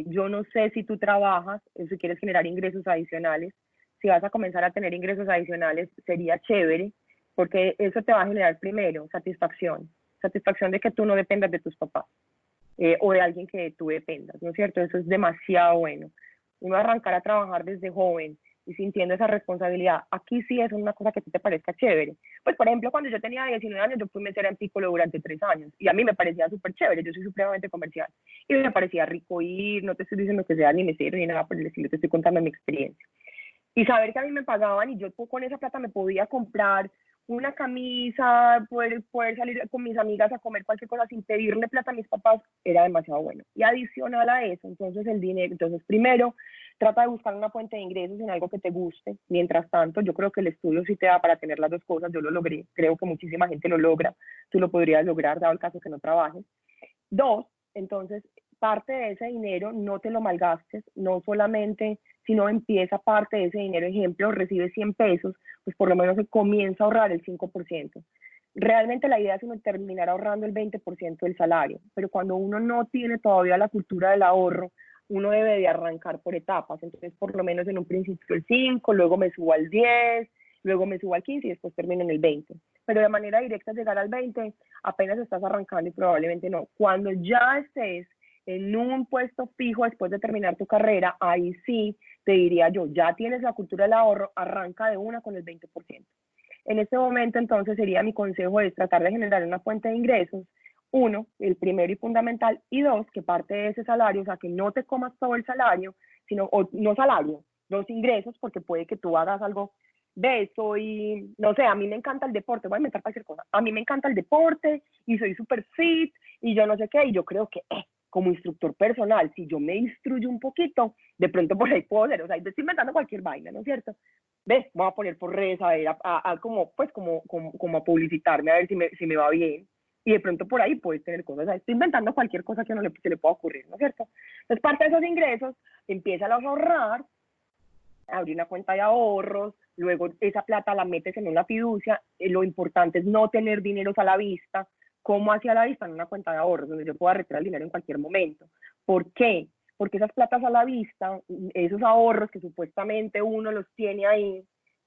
Yo no sé si tú trabajas, si quieres generar ingresos adicionales. Si vas a comenzar a tener ingresos adicionales, sería chévere, porque eso te va a generar primero satisfacción de que tú no dependas de tus papás o de alguien que tú dependas, ¿no es cierto? Eso es demasiado bueno. Uno arrancar a trabajar desde joven y sintiendo esa responsabilidad, aquí sí es una cosa que te parezca chévere. Pues, por ejemplo, cuando yo tenía 19 años, yo fui mesera en Piccolo durante 3 años y a mí me parecía súper chévere, yo soy supremamente comercial y me parecía rico ir, no te estoy diciendo que sea ni mesero ni nada por el estilo, te estoy contando mi experiencia. Y saber que a mí me pagaban y yo con esa plata me podía comprar una camisa, poder salir con mis amigas a comer cualquier cosa sin pedirle plata a mis papás, era demasiado bueno. Y adicional a eso, entonces el dinero, entonces primero trata de buscar una fuente de ingresos en algo que te guste. Mientras tanto, yo creo que el estudio sí te da para tener las dos cosas, yo lo logré, creo que muchísima gente lo logra, tú lo podrías lograr, dado el caso que no trabajes. 2, entonces, parte de ese dinero no te lo malgastes, no solamente, sino empieza parte de ese dinero. Ejemplo, recibes 100 pesos, pues por lo menos se comienza a ahorrar el 5%. Realmente la idea es uno terminar ahorrando el 20% del salario, pero cuando uno no tiene todavía la cultura del ahorro, uno debe de arrancar por etapas. Entonces, por lo menos en un principio el 5, luego me subo al 10, luego me subo al 15 y después termino en el 20. Pero de manera directa llegar al 20 apenas estás arrancando y probablemente no. Cuando ya estés en un puesto fijo después de terminar tu carrera, ahí sí te diría yo, ya tienes la cultura del ahorro, arranca de una con el 20%. En este momento, entonces, sería mi consejo es tratar de generar una fuente de ingresos. 1, el primero y fundamental, y 2, que parte de ese salario, o sea, que no te comas todo el salario, sino, o no salario, 2 ingresos, porque puede que tú hagas algo de eso y, no sé, a mí me encanta el deporte, voy a inventar cualquier cosa, a mí me encanta el deporte y soy súper fit y yo no sé qué, y yo creo que como instructor personal, si yo me instruyo un poquito, de pronto por ahí puedo hacer, o sea, yo estoy inventando cualquier vaina, ¿no es cierto? ¿Ves? Voy a poner por redes, a ver, como, pues, como a publicitarme, a ver si me va bien. Y de pronto por ahí puedes tener cosas. O sea, estoy inventando cualquier cosa que se le pueda ocurrir, ¿no es cierto? Entonces, parte de esos ingresos, empieza a ahorrar, abrir una cuenta de ahorros, luego esa plata la metes en una fiducia. Lo importante es no tener dineros a la vista. ¿Cómo hacia la vista? En una cuenta de ahorros, donde yo pueda retirar el dinero en cualquier momento. ¿Por qué? Porque esas platas a la vista, esos ahorros que supuestamente uno los tiene ahí,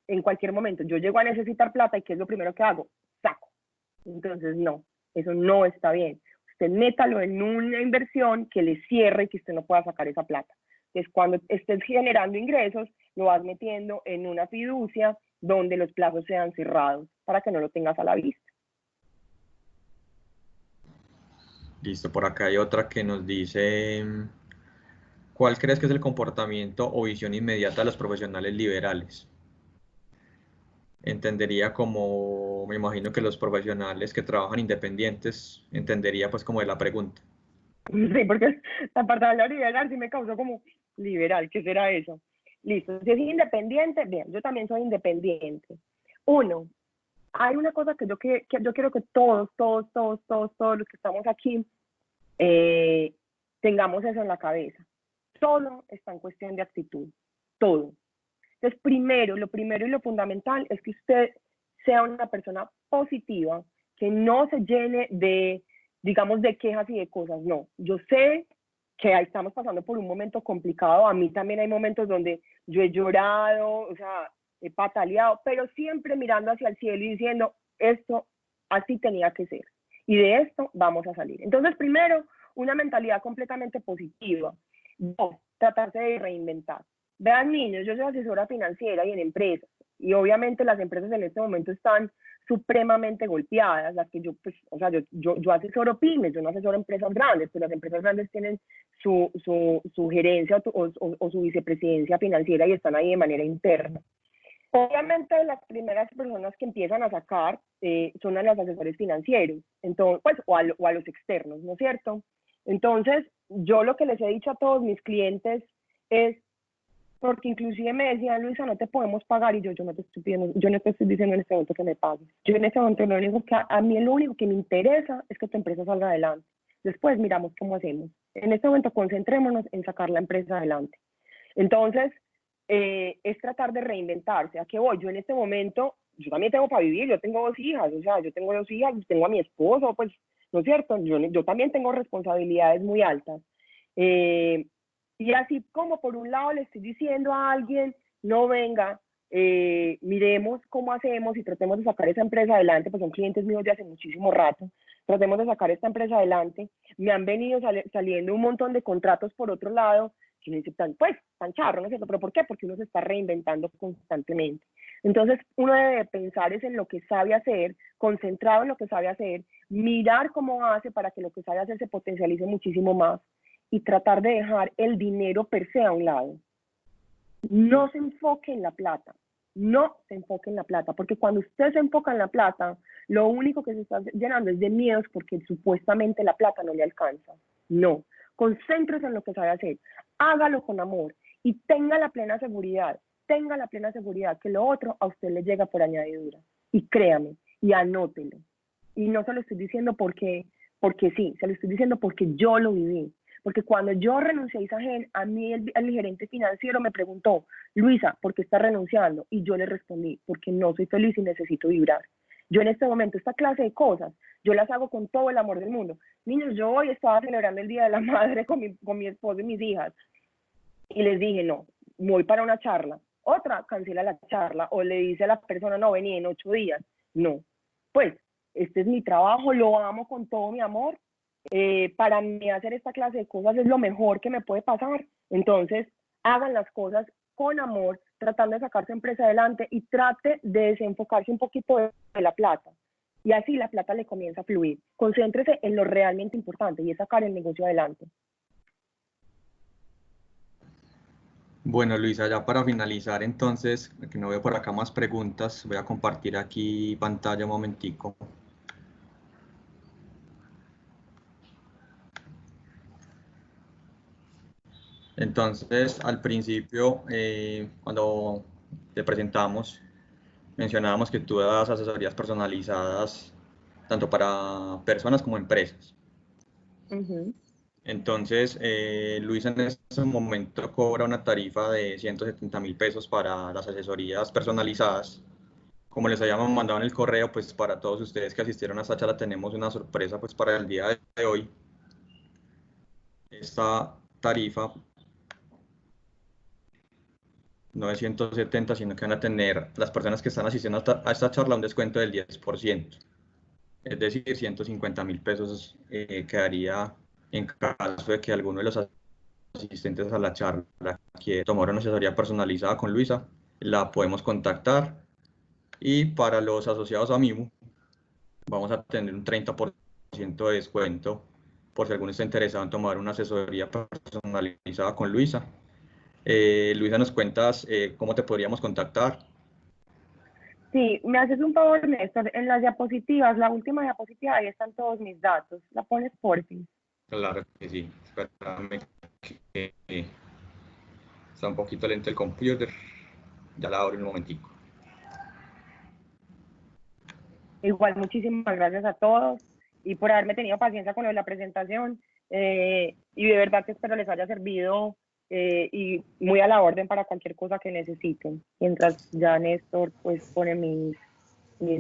en cualquier momento yo llego a necesitar plata y ¿qué es lo primero que hago? Saco. Entonces, no. Eso no está bien. Usted métalo en una inversión que le cierre y que usted no pueda sacar esa plata. Entonces, cuando estés generando ingresos, lo vas metiendo en una fiducia donde los plazos sean cerrados para que no lo tengas a la vista. Listo, por acá hay otra que nos dice, ¿cuál crees que es el comportamiento o visión inmediata de los profesionales liberales? Entendería como, me imagino que los profesionales que trabajan independientes, entendería pues como de la pregunta. Sí, porque la parte de la liberal sí me causó como liberal, ¿qué será eso? Listo, si es independiente, bien, yo también soy independiente. Uno, hay una cosa que yo quiero que todos los que estamos aquí tengamos eso en la cabeza. Todo está en cuestión de actitud, todo. Entonces, lo primero y lo fundamental es que usted sea una persona positiva, que no se llene de, digamos, de quejas y de cosas. No, yo sé que ahí estamos pasando por un momento complicado. A mí también hay momentos donde yo he llorado, o sea, he pataleado, pero siempre mirando hacia el cielo y diciendo, esto así tenía que ser. Y de esto vamos a salir. Entonces, primero, una mentalidad completamente positiva. Dos, tratarse de reinventar. Vean, niños, yo soy asesora financiera y en empresas, y obviamente las empresas en este momento están supremamente golpeadas, las que yo, pues, o sea, yo asesoro pymes, yo no asesoro empresas grandes, pero las empresas grandes tienen su gerencia o su vicepresidencia financiera y están ahí de manera interna. Obviamente las primeras personas que empiezan a sacar son a los asesores financieros, entonces, pues, o a los externos, ¿no es cierto? Entonces, yo lo que les he dicho a todos mis clientes es, porque inclusive me decían, Luisa, no te podemos pagar, y yo no te estoy pidiendo, yo no te estoy diciendo en este momento que me pagues. Yo en este momento lo único que a mí lo único que me interesa es que tu empresa salga adelante. Después miramos cómo hacemos. En este momento concentrémonos en sacar la empresa adelante. Entonces, es tratar de reinventarse. ¿A qué voy? Yo en este momento, yo también tengo para vivir, yo tengo 2 hijas, o sea, yo tengo 2 hijas, tengo a mi esposo, pues, ¿no es cierto? Yo también tengo responsabilidades muy altas. Y así como por un lado le estoy diciendo a alguien, no venga, miremos cómo hacemos y tratemos de sacar esa empresa adelante, pues son clientes míos de hace muchísimo rato, tratemos de sacar esta empresa adelante. Me han venido saliendo un montón de contratos por otro lado, que me dicen, pues, tan charro, ¿no es cierto? ¿Pero por qué? Porque uno se está reinventando constantemente. Entonces, uno debe pensar es en lo que sabe hacer, concentrado en lo que sabe hacer, mirar cómo hace para que lo que sabe hacer se potencialice muchísimo más y tratar de dejar el dinero per se a un lado. No se enfoque en la plata, no se enfoque en la plata, porque cuando usted se enfoca en la plata, lo único que se está llenando es de miedos porque supuestamente la plata no le alcanza. No, concéntrese en lo que sabe hacer, hágalo con amor y tenga la plena seguridad que lo otro a usted le llega por añadidura. Y créame, y anótelo. Y no se lo estoy diciendo porque sí, se lo estoy diciendo porque yo lo viví. Porque cuando yo renuncié a Isagen, a mí el gerente financiero me preguntó, Luisa, ¿por qué estás renunciando? Y yo le respondí, porque no soy feliz y necesito vibrar. Yo en este momento, esta clase de cosas, yo las hago con todo el amor del mundo. Niños, yo hoy estaba celebrando el Día de la Madre con mi esposo y mis hijas. Y les dije, no, voy para una charla. Otra, cancela la charla. O le dice a la persona, no, vení en 8 días. No. Pues, este es mi trabajo, lo amo con todo mi amor. Para mí hacer esta clase de cosas es lo mejor que me puede pasar. Entonces, hagan las cosas con amor, tratando de sacar su empresa adelante y trate de desenfocarse un poquito de la plata. Y así la plata le comienza a fluir. Concéntrese en lo realmente importante y es sacar el negocio adelante. Bueno, Luisa, ya para finalizar, entonces, que no veo por acá más preguntas, voy a compartir aquí pantalla un momentico. Entonces, al principio, cuando te presentamos, mencionábamos que tú das asesorías personalizadas tanto para personas como empresas. Entonces, Luisa en este momento cobra una tarifa de 170.000 pesos para las asesorías personalizadas. Como les habíamos mandado en el correo, pues para todos ustedes que asistieron a esta charla tenemos una sorpresa pues para el día de hoy. Esta tarifa no es 170, sino que van a tener las personas que están asistiendo a esta charla un descuento del 10%. es decir, 150.000 pesos quedaría en caso de que alguno de los asistentes a la charla quiera tomar una asesoría personalizada con Luisa, la podemos contactar. Y para los asociados a MIMU, vamos a tener un 30% de descuento por si alguno está interesado en tomar una asesoría personalizada con Luisa. Luisa, ¿nos cuentas cómo te podríamos contactar? Sí, me haces un favor, Néstor. En las diapositivas, la última diapositiva, ahí están todos mis datos. ¿La pones por fin? Claro que sí. Espérame que está un poquito lento el computer. Ya la abro en un momentico. Igual, muchísimas gracias a todos y por haberme tenido paciencia con lo de la presentación. Y de verdad que espero les haya servido y muy a la orden para cualquier cosa que necesiten. Mientras ya Néstor pues pone mis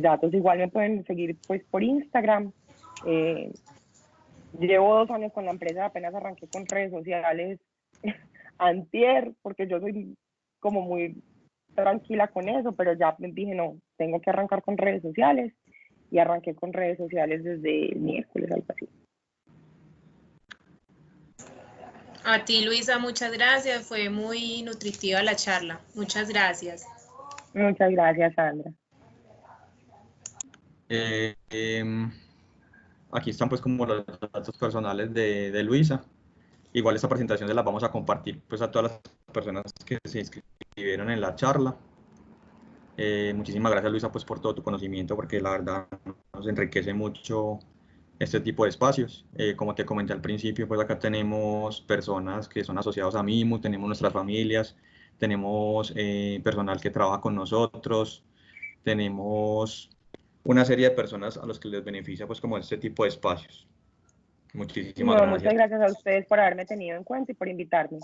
datos. Igual me pueden seguir pues por Instagram. Llevo 2 años con la empresa, apenas arranqué con redes sociales antier, porque yo soy como muy tranquila con eso, pero ya me dije, no, tengo que arrancar con redes sociales, y arranqué con redes sociales desde el miércoles, algo así. A ti, Luisa, muchas gracias. Fue muy nutritiva la charla. Muchas gracias. Muchas gracias, Sandra. Aquí están pues como los datos personales de Luisa. Igual esta presentación se la vamos a compartir pues a todas las personas que se inscribieron en la charla. Muchísimas gracias, Luisa, pues por todo tu conocimiento, porque la verdad nos enriquece mucho este tipo de espacios. Como te comenté al principio, pues acá tenemos personas que son asociados a MIMU, tenemos nuestras familias, tenemos personal que trabaja con nosotros, tenemos una serie de personas a los que les beneficia pues como este tipo de espacios. Muchísimas gracias. Muchas gracias a ustedes por haberme tenido en cuenta y por invitarme.